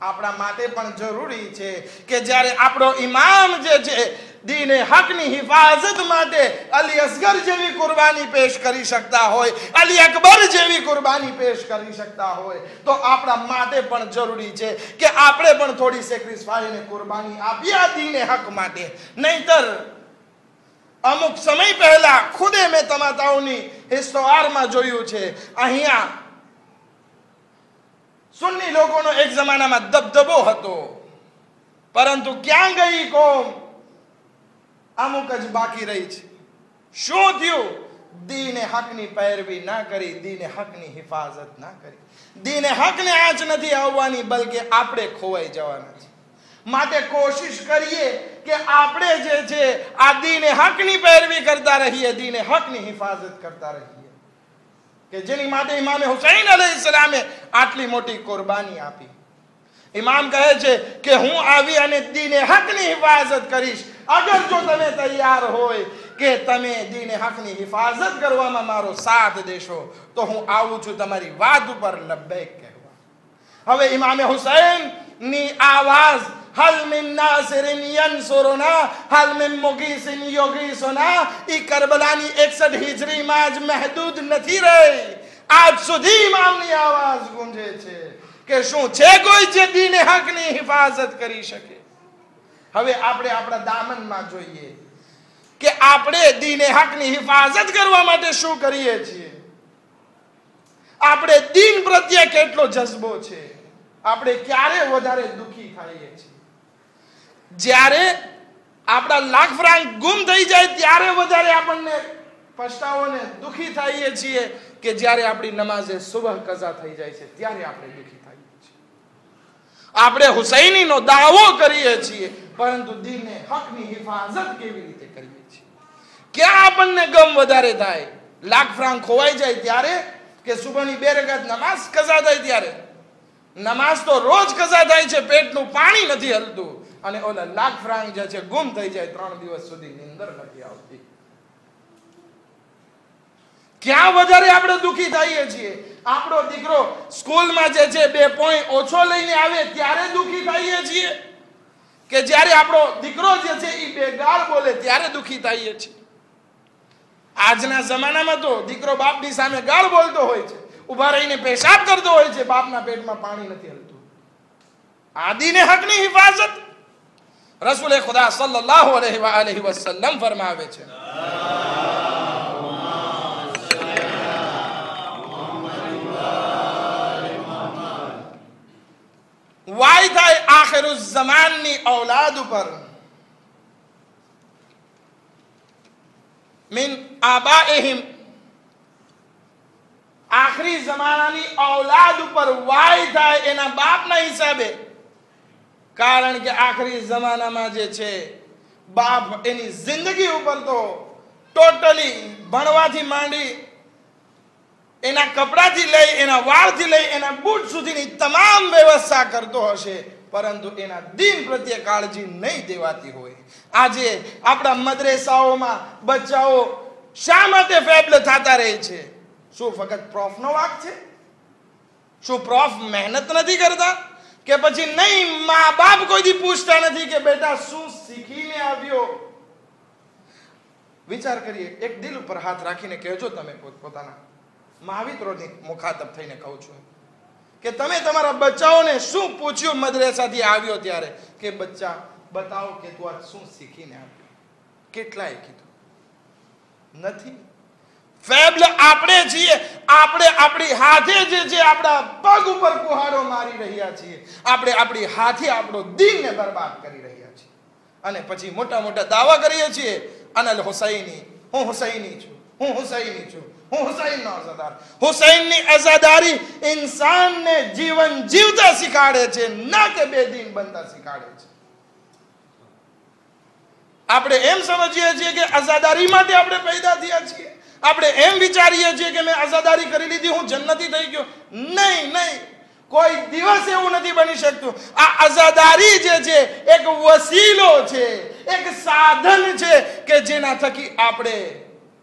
A: આપણા માટે પણ જરૂરી છે કે જ્યારે આપણો ઇમામ જે છે દીને હકની હિફાજત માટે અલી અસગર જેવી કુરબાની પેશ કરી શકતા હોય, અલી અકબર જેવી કુરબાની પેશ કરી શકતા હોય, તો આપણા માટે પણ જરૂરી છે કે આપણે પણ થોડી સેક્રિફાઈસ અને કુરબાની આપીએ આ દીને હક માટે. નહીતર અમુક સમય પહેલા ખુદે મેં તમાતાઓની હિસ્ટોરમાં જોયું છે, અહીંયા સુન્ની લોકોનો એક જમાનામાં દબદબો હતો, પરંતુ ક્યાં ગઈ કોમ? અમુક જ બાકી રહી છે. શું થયું? દીને હકની પેરવી ના કરી, દીને હકની હિફાજત ના કરી. દીને હકને આંચ નથી આવવાની, બલકે આપણે ખોવાઈ જવાના છે. માટે કોશિશ કરીએ કે આપણે જે છે આ દીને હકની પેરવી કરતા રહીએ, દીને હકની હિફાજત કરતા રહીએ, કે જેની માટે ઇમામે હુસૈન અલૈહિસ્સલામે આટલી મોટી કુરબાની આપી. ઇમામ કહે છે કે હું આવી અને દીને હકની હિફાજત કરીશ. અગર જો તમે તૈયાર હોય કે તમે દીને હકની હિફાજત કરવામાં મારો સાથ દેશો, તો હું આવું છું તમારી વાત ઉપર લબ્બૈક કહેવા. હવે ઇમામે હુસૈન ની આવાજ હલ મિન નાસિરિન યનસુરુના હલ મિન મુગીસિન યુગીસુના ઈ કરબલાની 61 હિજરીમાં જ મહદૂદ નથી રહી. આજ સુધી ઇમામની આવાજ ગુંજે છે કે શું છે કોઈ જે દીને હકની હિફાજત કરી શકે? હવે આપણે આપણા દામનમાં જોઈએ કે આપણે દીને હકની હિફાજત કરવા માટે શું કરીએ છીએ. આપણે દીન પ્રત્યે કેટલો જજ્બો છે? આપણે ક્યારે વધારે દુખી થઈએ છીએ? જ્યારે આપણા લાખ ફ્રાંક ગુમ થઈ જાય ત્યારે વધારે આપણને પછતાવો ને દુખી થઈએ છીએ કે જ્યારે આપણી નમાઝે સુબહ કઝા થઈ જાય છે ત્યારે આપણે દુખી થઈએ છીએ. આપણે હુસૈનીનો દાવો કરીએ છીએ, પરંતુ દીને હકની હિફાજત કેવી રીતે કરીએ છીએ? ક્યાં આપણને ગમ વધારે થાય? લાખ ફ્રાંક ખોવાઈ જાય ત્યારે કે સુબહની 2 રકાત નમાઝ કઝા થાય ત્યારે? નમાઝ તો રોજ કઝા થાય છે, પેટનું પાણી નથી હલતું, અને ઓલા લાખ ફ્રાંક જે છે ગુમ થઈ જાય, 3 દિવસ સુધી નીંદર નથી આવતી. ક્યાં વધારે આપણે દુખી થઈએ છીએ? આપણો દીકરો સ્કૂલમાં જે છે 2 પોઈન્ટ ઓછો લઈને આવે ત્યારે દુખી થઈએ છીએ, કે જ્યારે આપણો દીકરો જે છે એ બેગાર બોલે ત્યારે દુખી થઈએ છીએ? આજના જમાનામાં તો દીકરો બાપની સામે ગાળ બોલતો હોય છે, ઉભા રહીને પેશાબ કરતો હોય છે, બાપના પેટમાં પાણી નથી હલતું. આ દીને હકની હિફાજત રસૂલે ખુદા સલ્લલ્લાહુ અલૈહિ વસલ્લમ ફરમાવે છે. વાય થાય આખિરુઝ ઝમાનની ઔલાદ ઉપર, મિન આબાઇહિમ, આખરી જમાનાની ઔલાદ ઉપર વાય થાય એના બાપના હિસાબે. કારણ કે આખરી જમાનામાં જે છે બાપ એની જિંદગી ઉપર તો ટોટલી ભણવાથી માંડી, એના કપડાથી લઈ, એના વાળથી લઈ, એના બૂટ સુધીની તમામ વ્યવસ્થા કરતો હશે, પરંતુ એના દીન પ્રત્યે કાળજી નહીં દેવાતી હોય. આજે આપણા મદ્રેસાઓમાં બચ્ચાઓ શા માટે ફેબલ થતા રહે છે? શું ફક્ત પ્રોફનો વાક છે? શું પ્રોફ મહેનત નથી કરતા? કે પછી નહીં, મા બાપ કોઈથી પૂછતા નથી કે બેટા શું શીખીને આવે આવ્યો. વિચાર કરીએ, એક દિલ ઉપર હાથ રાખીને કહેજો તમે પોતાના મહાવિત્રોની મુખાતબ થઈને કહું છું કે તમે તમારા બચ્ચાઓને શું પૂછ્યું મદ્રેસાથી આવ્યો ત્યારે કે બચ્ચા બતાવો કે તું આ શું શીખીને આવ્યો? કેટલાય કીધું નથી. ફેબલ આપણે છીએ. આપણે આપણી હાથે જે આપણા પગ ઉપર કુહાડો મારી રહ્યા છીએ. આપણે આપણી હાથે આપણો દીનને બરબાદ કરી રહ્યા છીએ અને પછી મોટા મોટા દાવા કરીએ છીએ, અનલ હુસૈની, હું હુસૈની છું, હું હુસૈની છું, હું હુસૈનનો અઝાદાર. હુસૈનની અઝાદારી ઇન્સાનને જીવન જીવતા શીખાડે છે, ના કે બેદીન બનતા શીખાડે છે. આપણે એમ સમજીએ છીએ કે આઝાદારી માટે આપણે પેદા થયા છીએ. આપણે એમ વિચારીએ છીએ કે મેં આઝાદારી કરી લીધી, હું જન્નતી થઈ ગયો. નહીં નહીં, કોઈ દિવસ એવું નથી બની શકતું. આ આઝાદારી જે છે એક વસીલો છે, એક સાધન છે કે જેના થકી આપણે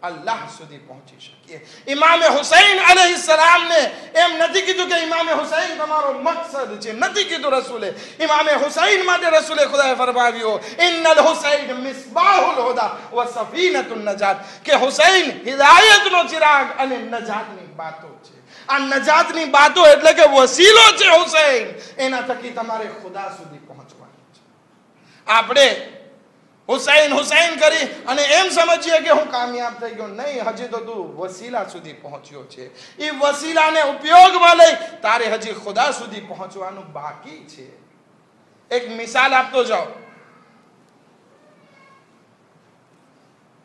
A: અલ્લાહ સુધી પહોંચી શકીએ. ઇમામે હુસૈન અલૈહિ સલામને એમ નથી કીધું કે ઇમામે હુસૈન તમારો મકસદ છે, નથી કીધું રસૂલે. ઇમામે હુસૈન માટે રસૂલે ખુદાએ ફરમાવ્યું, ઇન્નલ હુસૈન મિસ્બાહુલ હુદા વ સફીનતુન નજાત, કે હુસૈન હિદાયતનો ચિરાગ અને નજાતની બાતો છે. આ નજાતની બાતો એટલે કે વસીલો છે હુસૈન, એના થકી તમારે ખુદા સુધી પહોંચવાનું છે. આપણે હુસૈન હુસૈન કરી અને એમ સમજીએ કે હું કામયાબ થઈ ગયો. નહીં, હજી તો તું વસીલા સુધી પહોંચ્યો છે. એ વસીલાને ઉપયોગમાં લઈ તારે હજી ખુદા સુધી પહોંચવાનું બાકી છે. એક મિસાલ આપતો જાઉં.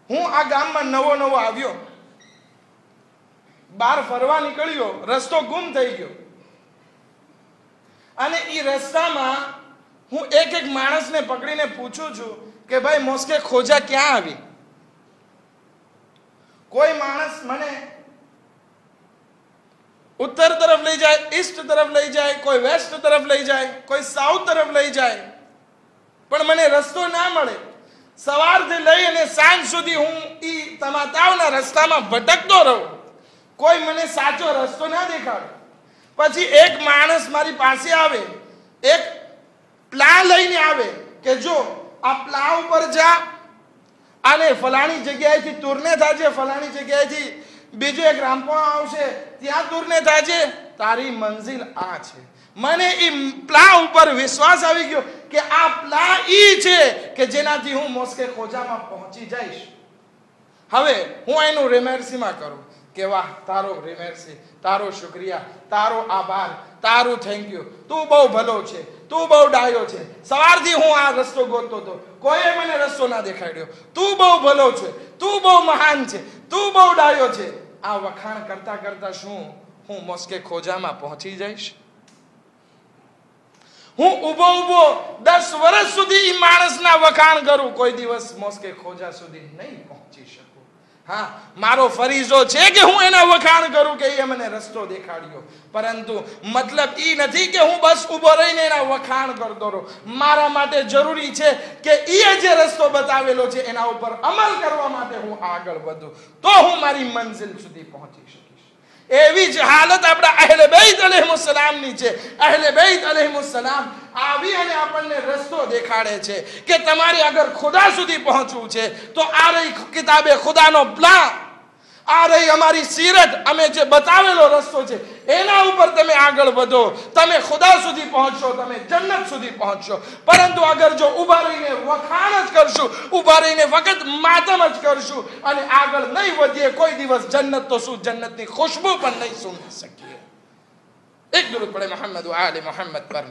A: હું આ ગામમાં નવો આવ્યો, બહાર ફરવા નીકળ્યો, રસ્તો ગુમ થઈ ગયો અને એ રસ્તામાં હું એક માણસને પકડીને પૂછું છું કે ભાઈ મોસ્કે ખોજા ક્યાં આવી? કોઈ માણસ મને ઉત્તર તરફ લઈ જાય, ઈસ્ટ તરફ લઈ જાય, કોઈ વેસ્ટ તરફ લઈ જાય, કોઈ સાઉથ તરફ લઈ જાય, પણ મને રસ્તો ના મળે. સવારથી લઈ અને સાંજ સુધી હું ઈ તમાતાવના રસ્તામાં ભટકતો રહું, કોઈ મને સાચો રસ્તો ના દેખાડે. પછી એક માણસ મારી પાસે આવે, એક પ્લાન લઈને આવે કે જો આ પ્લાવ ઉપર જા અને ફલાણી જગ્યાએથી તુરને થાજે, ફલાણી જગ્યાએથી બીજો એક રામપોણો આવશે, ત્યાં તુરને થાજે, તારી મંઝિલ આ છે. મને એ પ્લા ઉપર વિશ્વાસ આવી ગયો કે આ પ્લા ઈ છે કે જેનાથી હું મોસ્કે ખોજામાં પહોંચી જઈશ. હવે હું એનું રિમેર્સીમાં કરું કે વાહ, તારો રિમેર્સી, તારો શુક્રિયા, તારો આભાર, તારું થેન્ક યુ, તું બહુ ભલો છે, તું બહુ ડાયો છે. સવારથી હું આ રસ્તો ગોતતો હતો, કોઈએ મને રસ્તો ના દેખાડ્યો. તું બહુ ભલો છે, તું બહુ મહાન છે, તું બહુ ડાયો છે. આ વખાણ કરતા કરતા શું હું મોસ્કે ખોજામાં પહોંચી જઈશ? હું ઊભો 10 વર્ષ સુધી એ માણસના વખાણ કરું, કોઈ દિવસ મોસ્કે ખોજા સુધી નહીં પહોંચી શકું. હા, મારો ફરીજો છે કે હું એના વખાણ કરું કે એ મને રસ્તો દેખાડ્યો, પરંતુ મતલબ એ નથી કે હું બસ ઊભો રહીને એના વખાણ કરતો રહું. મારા માટે જરૂરી છે કે એ જે રસ્તો બતાવેલો છે એના ઉપર અમલ કરવા માટે હું આગળ વધું, તો હું મારી મંઝિલ સુધી પહોંચી શકીશ. એવી જ હાલત આપણા અહેલે બેત અલૈહિસ્સલામની છે. અહેલે બેત અલૈહિસ્સલામ આવી અને આપણને રસ્તો દેખાડે છે કે તમારે અગર ખુદા સુધી પહોંચવું છે તો આ રહી કિતાબે ખુદાનો પ્લાન, આ રહી અમારી સીરત, અમે જે બતાવેલો રસ્તો છે એના ઉપર તમે આગળ વધો, તમે ખુદા સુધી પહોંચશો, તમે જન્નત સુધી પહોંચશો. પરંતુ અગર જો ઊભા રહીને વખાણ જ કરશું, ઊભા રહીને વખત માતમ જ કરશું અને આગળ નહીં વધીએ, કોઈ દિવસ જન્નત તો શું, જન્નતની ખુશ્બુ પણ નહીં સૂંઘી શકીએ. એક દરૂદ પડે મોહમ્મદ વ આલે મોહમ્મદ પર.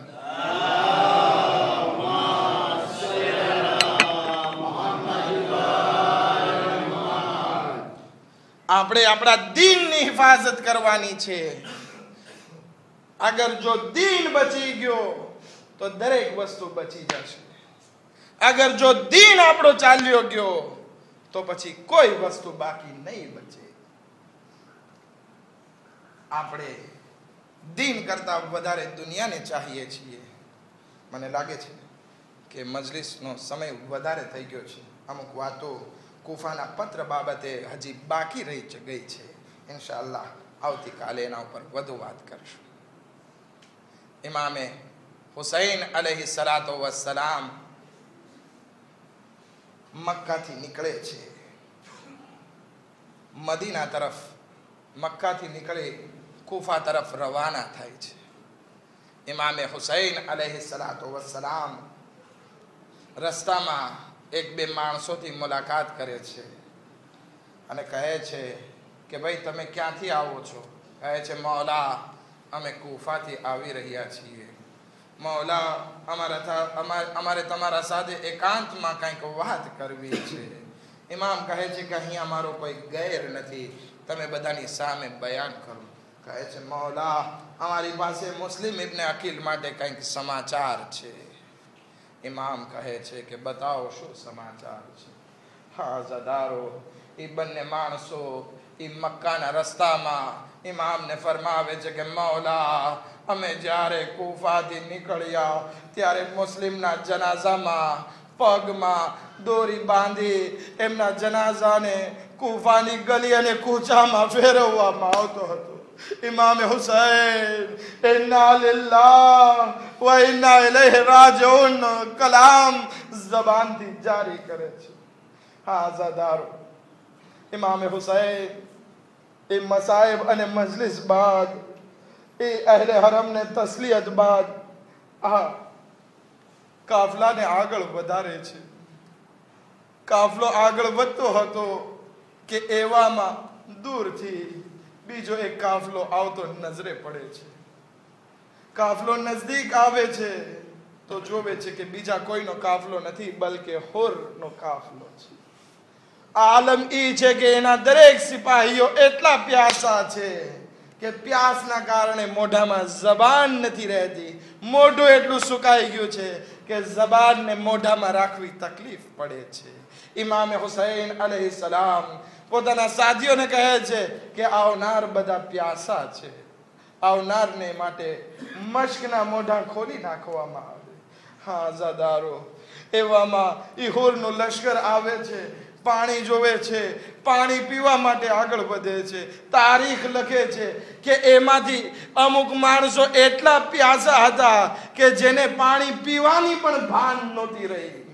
A: આપણે આપણા દીનની હિફાજત કરવાની છે. અગર જો દીન બચી ગયો તો દરેક વસ્તુ બચી જશે. અગર જો દીન આપણો ચાલ્યો ગયો તો પછી કોઈ વસ્તુ બાકી નહીં બચે. આપણે દીન કરતા વધારે દુનિયાને ચાહીએ છીએ. મને લાગે છે કે મજલિસનો સમય વધારે થઈ ગયો છે. અમુક વાતો કુફાના પત્ર બાબતે હજી બાકી રહી ગઈ છે. ઇન્શાઅલ્લાહ આવતીકાલે એના ઉપર વધુ વાત કરીશું. ઇમામે હુસૈન અલૈહિ સલાતો વસ્સલામ મક્કાથી નીકળે છે, મદીના તરફ. મક્કાથી નીકળી કુફા તરફ રવાના થાય છે. ઇમામે હુસૈન અલૈહિ સલાતો વસ્સલામ રસ્તામાં એક બે માણસોથી મુલાકાત કરે છે અને કહે છે કે ભાઈ તમે ક્યાંથી આવો છો? કહે છે મૌલા અમે કુફાથી આવી રહ્યા છીએ. મૌલા અમારે તમારા સાથે એકાંતમાં કંઈક વાત કરવી છે. ઇમામ કહે છે કે અહીં અમારો કોઈ ગેર નથી, તમે બધાની સામે બયાન કરો. કહે છે મૌલા અમારી પાસે મુસ્લિમ ઇબ્ને અકીલ માટે કંઈક સમાચાર છે. ઇમામ કહે છે કે બતાવો શું સમાચાર છે? હા ઝાદારો, એ બંને માણસો એ મક્કાના રસ્તામાં ઇમામને ફરમાવે છે કે મૌલા અમે જ્યારે કુફાથી નીકળ્યા ત્યારે મુસ્લિમના જનાઝામાં પગમાં દોરી બાંધી એમના જનાઝાને કુફાની ગલી અને કૂચામાં ફેરવવામાં આવતો હતો. ઇમામે હુસૈન ઇન્ના લિલ્લાહ વ ઇન્ના ઇલૈહિ રાજીઉન કલામ ઝબાનથી જારી કરે છે. હા ઝાદારો, ઇમામે હુસૈન એ મસાઇબ અને મજલિસ બાદ, એ અહેલે હરમને તસ્લિયત બાદ આ કાફલાને આગળ વધારે છે. કાફલો આગળ વધતો હતો કે એવામાં દૂરથી બીજો એક કાફલો આવતો નજરે પડે છે. કાફલો નજદીક આવે છે તો જોવે છે કે બીજા કોઈનો કાફલો નથી, બલકે હુરનો કાફલો છે. આલમ ઈ છે કે એના દરેક સિપાહીઓ એટલા પ્યાસા છે કે પ્યાસના કારણે મોઢામાં જબાન નથી રહેતી. મોઢું એટલું સુકાઈ ગયું છે કે જબાનને મોઢામાં રાખવી તકલીફ પડે છે. ઇમામે હુસૈન અલૈહિ સલામ પોતાના સાથીઓને કહે છે કે આવનાર બધા પ્યાસા છે, આવનારને માટે મશ્કના મોઢા ખોલી નાખવામાં આવે. હા ઝાદારો, એવામાં ઇહોરનું લશ્કર આવે છે, પાણી જોવે છે, પાણી પીવા માટે આગળ વધે છે. તારીખ લખે છે કે એમાંથી અમુક માણસો એટલા પ્યાસા હતા કે જેને પાણી પીવાની પણ ભાન નહોતી રહી.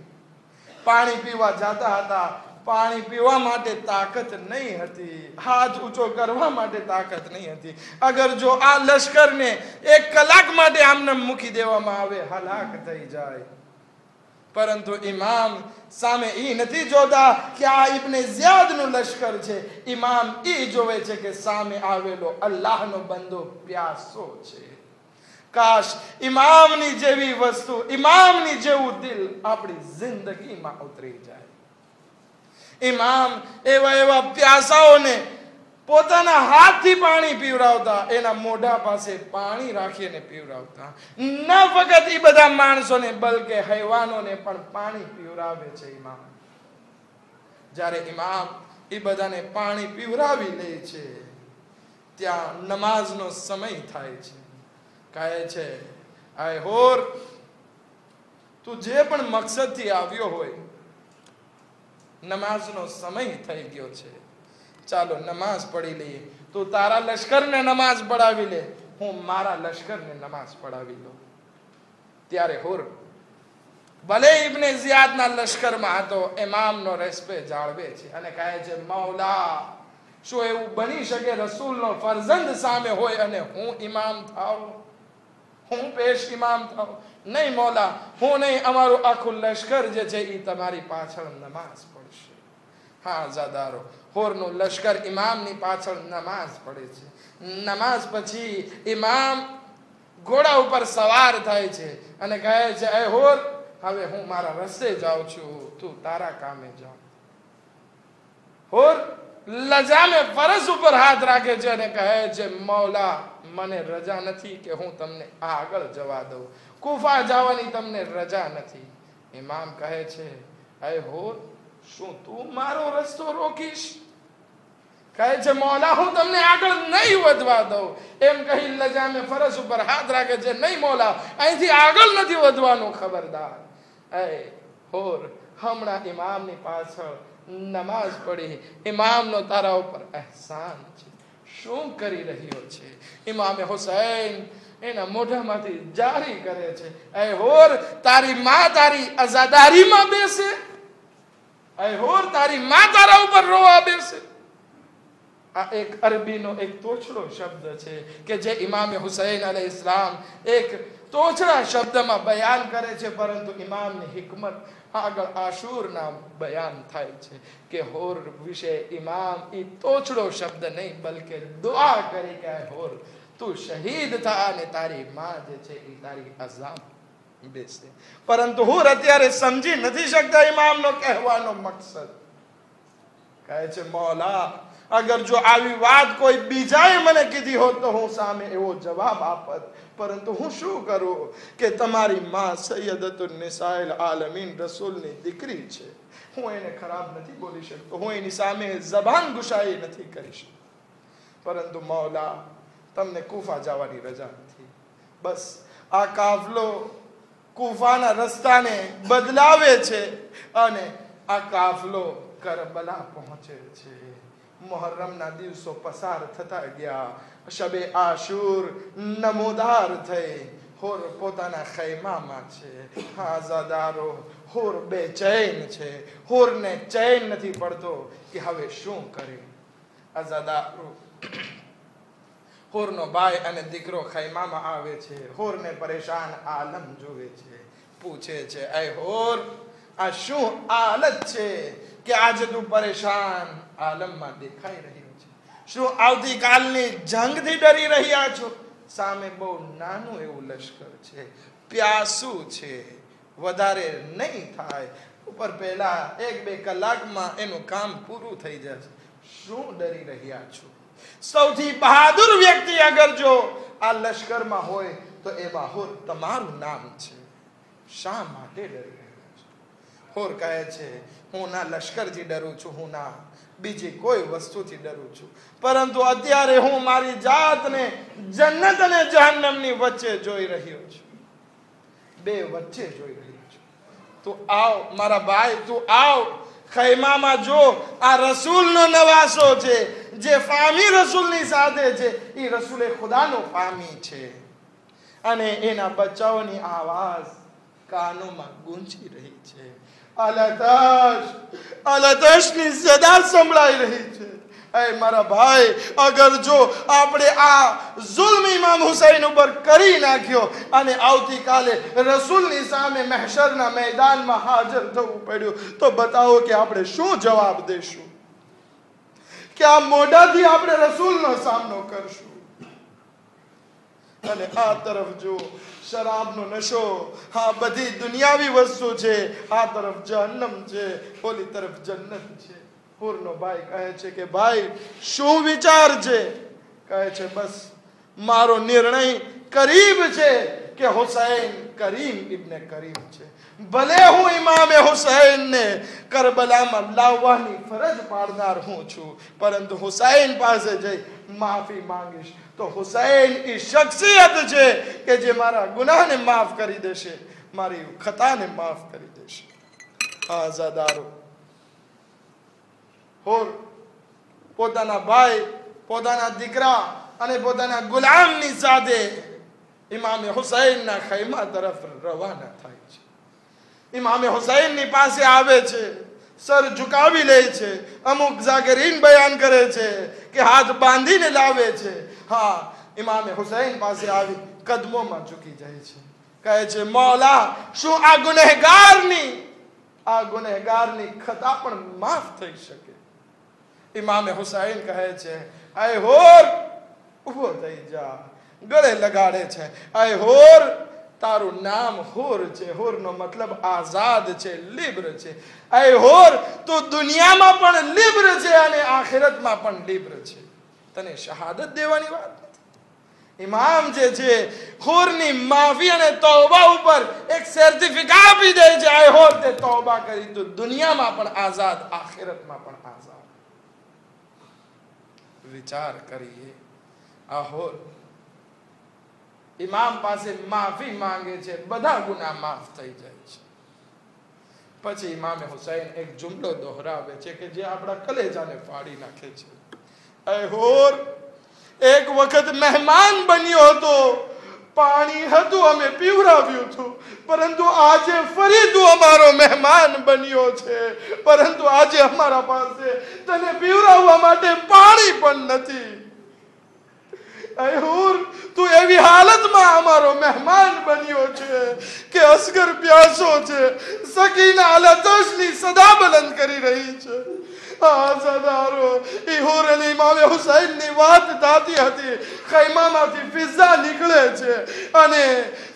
A: પાણી પીવા જતા હતા, પાણી પીવા માટે તાકાત નહીં હતી, હાથ ઊંચો કરવા માટે તાકાત નહીં હતી. અગર જો આ લશ્કરને 1 કલાક માટે આમને મૂકી દેવામાં આવે, હલાક થઈ જાય. પરંતુ ઇમામ સામે ઈ નથી જોતા કે આ ઇબ્ને ઝિયાદનું લશ્કર છે. ઇમામ ઈ જોવે છે કે સામે આવેલો અલ્લાહનો બંદો પ્યાસો છે. કાશ ઇમામની જેવી વસ્તુ, ઇમામની જેવું દિલ આપણી જિંદગીમાં ઉતરી જાય. ઇમામ એવા પ્યાસાઓને પોતાના હાથથી પાણી પીવડાવતા, એના મોઢા પાસે પાણી રાખીને પીવડાવતા. ન ફક્ત એ બધા માણસોને બલકે હૈવાનોને પણ પાણી પીવડાવે છે ઇમામ. જ્યારે ઇમામ એ બધાને પાણી પીવડાવી લે છે ત્યાં નમાઝનો સમય થાય છે. કહે છે આય હોર, તું જે પણ મકસદથી આવ્યો હોય, નમાઝનો સમય થઈ ગયો છે, ચાલો નમાઝ પઢી લઈએ. તું તારા લશ્કરને નમાઝ પઢાવી લે, હું મારા લશ્કરને નમાઝ પઢાવી લઉં. ત્યારે હુર ભલે ઇબ્ને ઝિયાદના લશ્કરમાં હતો, ઇમામનો રેસ્પેક્ટ જાળવે છે અને કહે છે મૌલા, શું એવું બની શકે રસૂલનો ફરજંદ સામે હોય અને હું ઇમામ થાઉં, હું પેશ ઇમામ થાઉં? નહીં મૌલા, હું નહીં, અમારું આખું લશ્કર જે છે એ તમારી પાછળ નમાઝ પડશે. હા ઝાદારો, હોરનું લશ્કર ઇમામની પાછળ નમાઝ પડે છે. નમાઝ પછી ઇમામ ઘોડા ઉપર સવાર થાય છે અને કહે છે એ હોર, હવે હું મારા રસ્તે જાઉં છું, તું તારા કામે જા. હોર લજામે ફરજ ઉપર હાથ રાખે છે અને કહે છે મૌલા, મને રજા નથી કે હું તમને આગળ જવા દઉં, કુફા જવાની તમને રજા નથી. ઇમામ કહે છે એ હોર, શું તું મારો રસ્તો રોકીશ? કહે છે મૌલા, હું તમને આગળ નહીં વધવા દઉં. એમ કહી લજામે ફરજ ઉપર હાથ રાખે છે, નહીં મૌલા, અહીંથી આગળ નથી વધવાનું, ખબરદાર. એ હોર, હમણાં ઇમામની પાછળ નમાઝ પડી, ઇમામનો તારા ઉપર અહેસાન છે, શું કરી રહ્યો છે? ઇમામે હુસૈન એના મોઢામાંથી જારી કરે છે એ હોર, તારી માં તારી અઝાદારીમાં બેસે? એ હોર તારી માં તારા ઉપર રોવા બેસે. આ એક અરબીનો એક તોછડો શબ્દ છે કે જે ઇમામ હુસૈન અલૈહિસ્સલામ એક તોછડા શબ્દમાં બયાન કરે છે, પરંતુ ઇમામની હિકમત આગળ આશુરના બયાન થાય છે કે હોર વિશે ઇમામ એ તોછડો શબ્દ નહીં બલકે દુઆ કરી કે હોર તું શહીદ થા અને તારી માં જે છે એ તારી અઝામ બેસે. પરંતુ હોર અત્યારે સમજી નથી શકતા ઇમામનો કહેવાનો મકસદ. કહે છે મૌલા, અગર જો આવી વાત કોઈ બીજાએ મને કીધી હોત તો હું સામે એવો જવાબ આપત, પરંતુ હું શું કરું કે તમારી માં સૈયદતુન નિસાઇલ આલમીન રસૂલની દીકરી છે. હું એને ખરાબ નથી બોલી શકતો, હું એની સામે જબાન ગુશાઈ નથી કરી શકતો. પરંતુ મૌલા, તમને કૂફા જવાની રજા નથી. બસ આ કાફલો કૂફાના રસ્તાને બદલાવે છે અને આ કાફલો કરબલા પહોંચે છે. મુહર્રમના દિવસો પસાર થતા ગયા. શબે આશુર નમોદાર થઈ. હોર પોતાના ખૈમામાં છે. આઝાદારો હોર બેચૈન છે. હોરને ચૈન નથી પડતો કે હવે શું કરે. આઝાદારો હોરનો ભાઈ અને દીકરો ખૈમામાં આવે છે. હોરને પરેશાન આલમ જોવે છે. પૂછે છે, એ હોર, આ શું હાલત છે કે આજે તું પરેશાન આલમમાં દેખાઈ રહ્યો છે? શું આવતીકાલની જંગથી ડરી રહ્યા છો? સામે બહુ નાનું એવું લશ્કર છે, પ્યાસુ છે, વધારે નહીં થાય. ઉપર પહેલા 1-2 કલાકમાં એનું કામ પૂરું થઈ જશે. શું ડરી રહ્યા છો? સૌથી બહાદુર વ્યક્તિ અગર જો આ લશ્કરમાં હોય તો એમાં હોર તમારું નામ છે. શા માટે ડરી રહ્યા છો? હોર કહે છે, હું ના લશ્કરથી ડરું છું, હું ના બીજી કોઈ વસ્તુથી ડરું છું, પરંતુ અત્યારે હું મારી જાતને જન્નત અને જહન્નમની વચ્ચે જોઈ રહ્યો છું. બે વચ્ચે જોઈ રહ્યો છું. તું આવ મારા ભાઈ, તું આવ. ખૈમામાં જો આ રસૂલનો નવાસો છે, જે ફામી રસૂલની સાથે છે, એ રસૂલે ખુદાનો ફામી છે અને એના બચ્ચાઓની આવાજ કાનોમાં ગૂંજી રહી છે. અલતશની સદા સંભળાઈ રહી છે. એ મારા ભાઈ, અગર જો આપણે આ જુલ્મ ઇમામ હુસૈન ઉપર કરી નાખ્યો અને આવતીકાલે રસૂલની સામે મહેશરના મેદાનમાં હાજર થવું પડ્યું તો બતાવો કે આપણે શું જવાબ દેશું, કે આ મોઢાથી આપણે રસૂલનો સામનો કરશું. અને આ તરફ જો શરાબનો નશો, હા બધી દુનિયાવી વસ્તુ છે. આ તરફ જહન્નમ છે, ઓલી તરફ જન્નત છે. હોરનો ભાઈ કહે છે કે ભાઈ શું વિચાર છે? કહે છે બસ મારો નિર્ણય કરીબ છે કે હુસૈન કરીમ ઇબ્ને કરીમ છે. ભલે હું ઇમામે હુસૈનને કરબલામાં લાવવાની ફરજ પાડનાર હું છું, પરંતુ હુસૈન પાસે જઈ માફી માંગીશ તો હુસૈન એ શખ્સિયત છે કે જે મારા ગુનાહને માફ કરી દેશે, મારી ખતાને માફ કરી દેશે. આઝાદારો હોર પોતાના ભાઈ, પોતાના દીકરા અને પોતાના ગુલામની સાથે ઇમામે હુસૈનના ખૈમા તરફ રવાના થાય છે. ઇમામે હુસૈનની પાસે આવે છે, સર ઝુકાવી લે છે. અમુક ઝાકરીન બયાન કરે છે કે હાથ બાંધીને લાવે છે. હા, ઇમામે હુસૈન પાસે આવી કદમોમાં ઝૂકી જાય છે. કહે છે મૌલા, શું આ ગુનેહગારની ખતા પણ માફ થઈ શકે? ઇમામે હુસૈન કહે છે, આય હોર ઉભો થઈ જા. ગળે લગાડે છે. આય હોર, તારું નામ હોર છે. હોરનો મતલબ આઝાદ છે, લિબ્ર છે. આય હોર, તું દુનિયામાં પણ લિબ્ર છે અને આખિરતમાં પણ લિબ્ર છે. તને શહાદત દેવાની વાત નથી. ઇમામ જે છે હોરની માફી અને તૌબા ઉપર એક સર્ટિફિકેટ આપી દે છે. આય હોર, તે તૌબા કરી તો દુનિયામાં પણ આઝાદ, આખિરતમાં પણ આઝાદ. વિચાર કરીએ, આ હોર ઇમામ પાસે માફી માંગે છે, બધા ગુનાહ માફ થઈ જાય છે. પછી ઇમામે હુસૈન એક જુમલો દોહરાવે છે કે જે આપણા કલેજાને ફાડી નાખે છે. એ હોર, એક વખત મહેમાન બન્યો હતો
B: પાણી હતું અમે પીવરાવ્યું હતું, પરંતુ આજે ફરી તું અમારો મહેમાન બન્યો છે, પરંતુ આજે અમારા પાસે તને પીવરાવવા માટે પાણી પણ નથી. ऐ हुर, तू एवी हालत में हमारो मेहमान बनियो छे कि असगर प्यासो छे, सकीना अलतशनी सदा बुलंद करी रही छे. आजादारो ई हुर अली इमाम हुसैन ની વાત થાતી હતી. ખૈમામાંથી ફિઝા નીકળે છે અને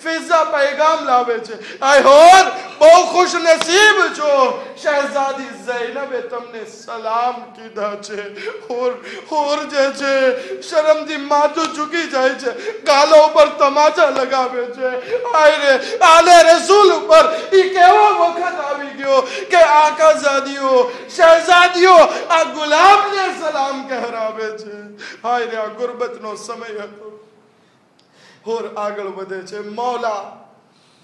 B: ફિઝા પૈગામ લાવે છે. આય હોર, બહુ ખુશ નસીબ છો, શહેજાદી ઝૈનબે તમને સલામ કીધા છે. હોર જે છે શરમથી માથું ઝૂકી જાય છે, ગાલો ઉપર તમાચા લગાવે છે. આય રે, આલે રસૂલ ઉપર ઈ કેવો વખત આવી ગયો કે આકાઝાદીઓ, શહેજાદીઓ આ ગુલામને સલામ કહેરાવે છે. હાય રે, આ ગુરબતનો સમય હતો. હોર આગળ વધે છે. મૌલા,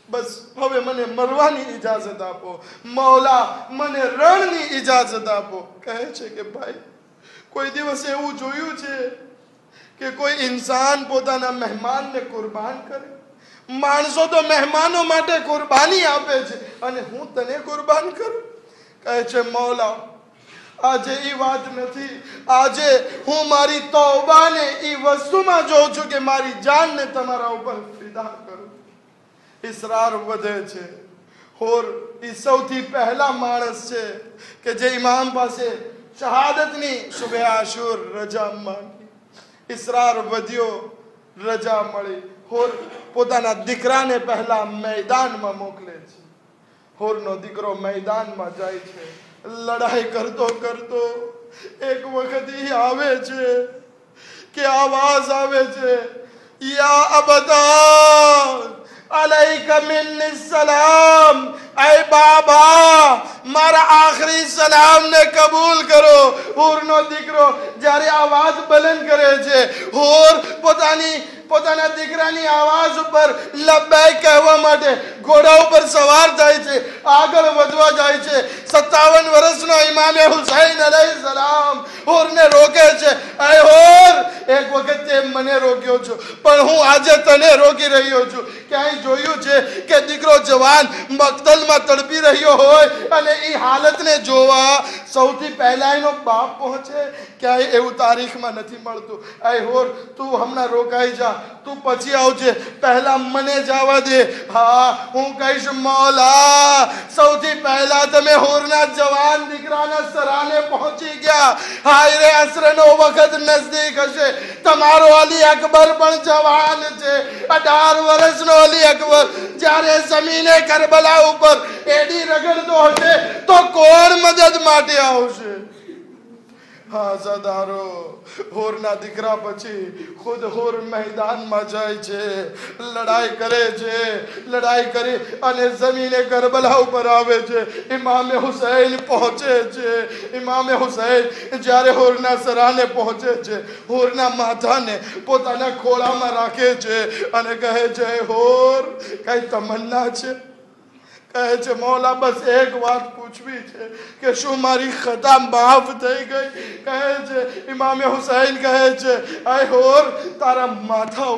B: બસ હવે મને મરવાની ઇજાજત આપો. મૌલા, મને રણની ઇજાજત આપો. કહે છે કે ભાઈ, કોઈ દિવસ એવું જોયું છે કે કોઈ ઇન્સાન પોતાના મહેમાનને કુરબાન કરે? માણસો તો મહેમાનો માટે કુરબાની આપે છે અને હું તને કુરબાન કરું? કહે છે મૌલા, આજે ઈ વાત નથી. આજે હું મારી તૌબાને ઈ વસ્તુમાં જોઉં છું કે મારી જાનને તમારા ઉપર ફિદા કરું. ઇસરાર વધે છે. હોર ઈ સૌથી પહેલા માણસ છે કે જે ઇમામ પાસે શહાદતની શુભે આશુર રજા માંગી. ઇસરાર વધ્યો, રજા મળી. હોર પોતાના દીકરાને પહેલા મેદાનમાં મોકલે છે. હોરનો દીકરો મેદાનમાં જાય છે. લડાઈ કરતો કરતો એક વખત ઈ આવે છે કે આવાજ આવે છે, યા અબતા અલૈકા મિન્ની સલામ. ऐ बाबा, मारा आखिरी सलाम ने कबूल करो. होरनो દીકરો જ્યારે આવાજ બુલંદ કરે છે, હોર પોતાના દીકરાની આવાજ ઉપર લબ્બૈક કહેવા માટે ઘોડા ઉપર સવાર થાય છે, આગળ વધવા જાય છે. 57 વર્ષનો ઇમામ હુસૈન અલૈહિ સલામ હોરને રોકે છે. ऐ હોર, એક વખત તે મને રોક્યો છો, પણ હું આજે તને રોકી રહ્યો છું. ક્યાંય જોયું છે કે દીકરો જવાન મક્તલમાં તડપી રહ્યો હોય અને એ હાલતને જોવા સૌથી પહેલા એનો બાપ પહોંચે? ક્યાંય એવું તારીખમાં નથી મળતું. ऐ હોર, તું હમણાં રોકાઈ જા, તું પછી આવજે, પહેલા મને જવા દે. હા, હું કહીશ મૌલા, સૌથી પહેલા તમે હોરના જવાન દીકરાના સરાને પહોંચી ગયા. હાય રે, અસરનો વખત નજદીક હશે. તમારો અલી અકબર પણ જવાન છે, 18 વર્ષનો અલી અકબર. જ્યારે જમીને કરબલા ઉપર એડી રગડતો હશે તો કોણ મદદ માટે આવશે? હા ઝાદારો, હોરના દીકરા પછી ખુદ હોર મેદાનમાં જાય છે, લડાઈ કરે છે. લડાઈ કરી અને જમીને કરબલા ઉપર આવે છે. ઇમામે હુસૈન પહોંચે છે. ઇમામે હુસૈન જ્યારે હોરના સરાને પહોંચે છે, હોરના માથાને પોતાના ખોળામાં રાખે છે અને કહે છે, હોર, કઈ તમન્ના છે? કહે છે, મૌલા, બસ એક વાત પૂછવી છે કે શું મારી ખતા માફ થઈ ગઈ? કહે છે, ઇમામે હુસૈન કહે છે, આય હોર, તારા માથા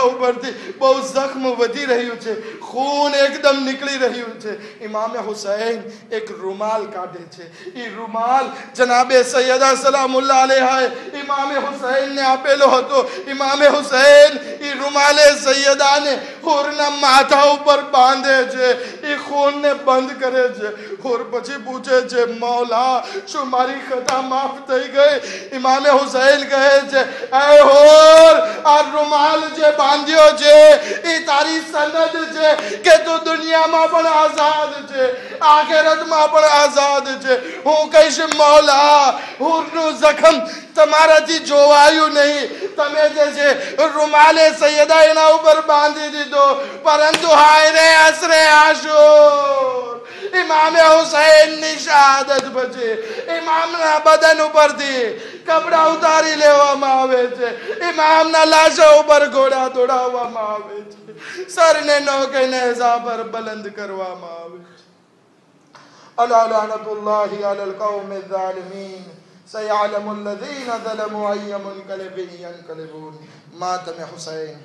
B: ઉપરથી બહુ જખ્મ વધી રહ્યું છે, ખૂન એકદમ નીકળી રહ્યું છે. ઇમામે હુસૈન એક રૂમાલ કાઢે છે. એ રૂમાલ જનાબે સૈયદા સલામુલ્લાહ અલૈહાએ ઇમામે હુસૈનને આપેલો હતો. ઇમામે હુસૈન એ રૂમાલે સૈયદાને હોરના માથા ઉપર બાંધે છે, એ ખૂનને બંધ કરે છે. હોર પછી પૂછે છે, મૌલા, શું મારી ખતા માફ થઈ ગઈ? ઇમામે હુસૈન કહે છે, ऐ હોર, આ રૂમાલ જે બાંધ્યો છે એ તારી સનદ છે કે તું દુનિયામાં પણ આઝાદ છે, આખિરતમાં પણ આઝાદ છે. હું કહીશ મૌલા, હોરનું જખમ તમારાથી જોવાયું નહીં. તમે જે છે રૂમાલે સૈયદા એના ઉપર બાંધી દીધો, પરંતુ હાય રે, અસરે આશુર, ઇમામે હુસૈનની શહાદત પછી ઇમામના બદન ઉપરથી કપડા ઉતારી લેવામાં આવે છે. ઇમામના લાશો ઉપર ઘોડા દોડાવવામાં આવે છે. સરને નોકે નેઝા પર બુલંદ કરવામાં આવે છે. અલા લાનતુલ્લાહી અલલ કૌમિ ઝાલિમીન. सयअलमुल्लज़ीना ज़लमू अय्य मुनक़लिबिन यनक़लिबून। मातम हुसैन।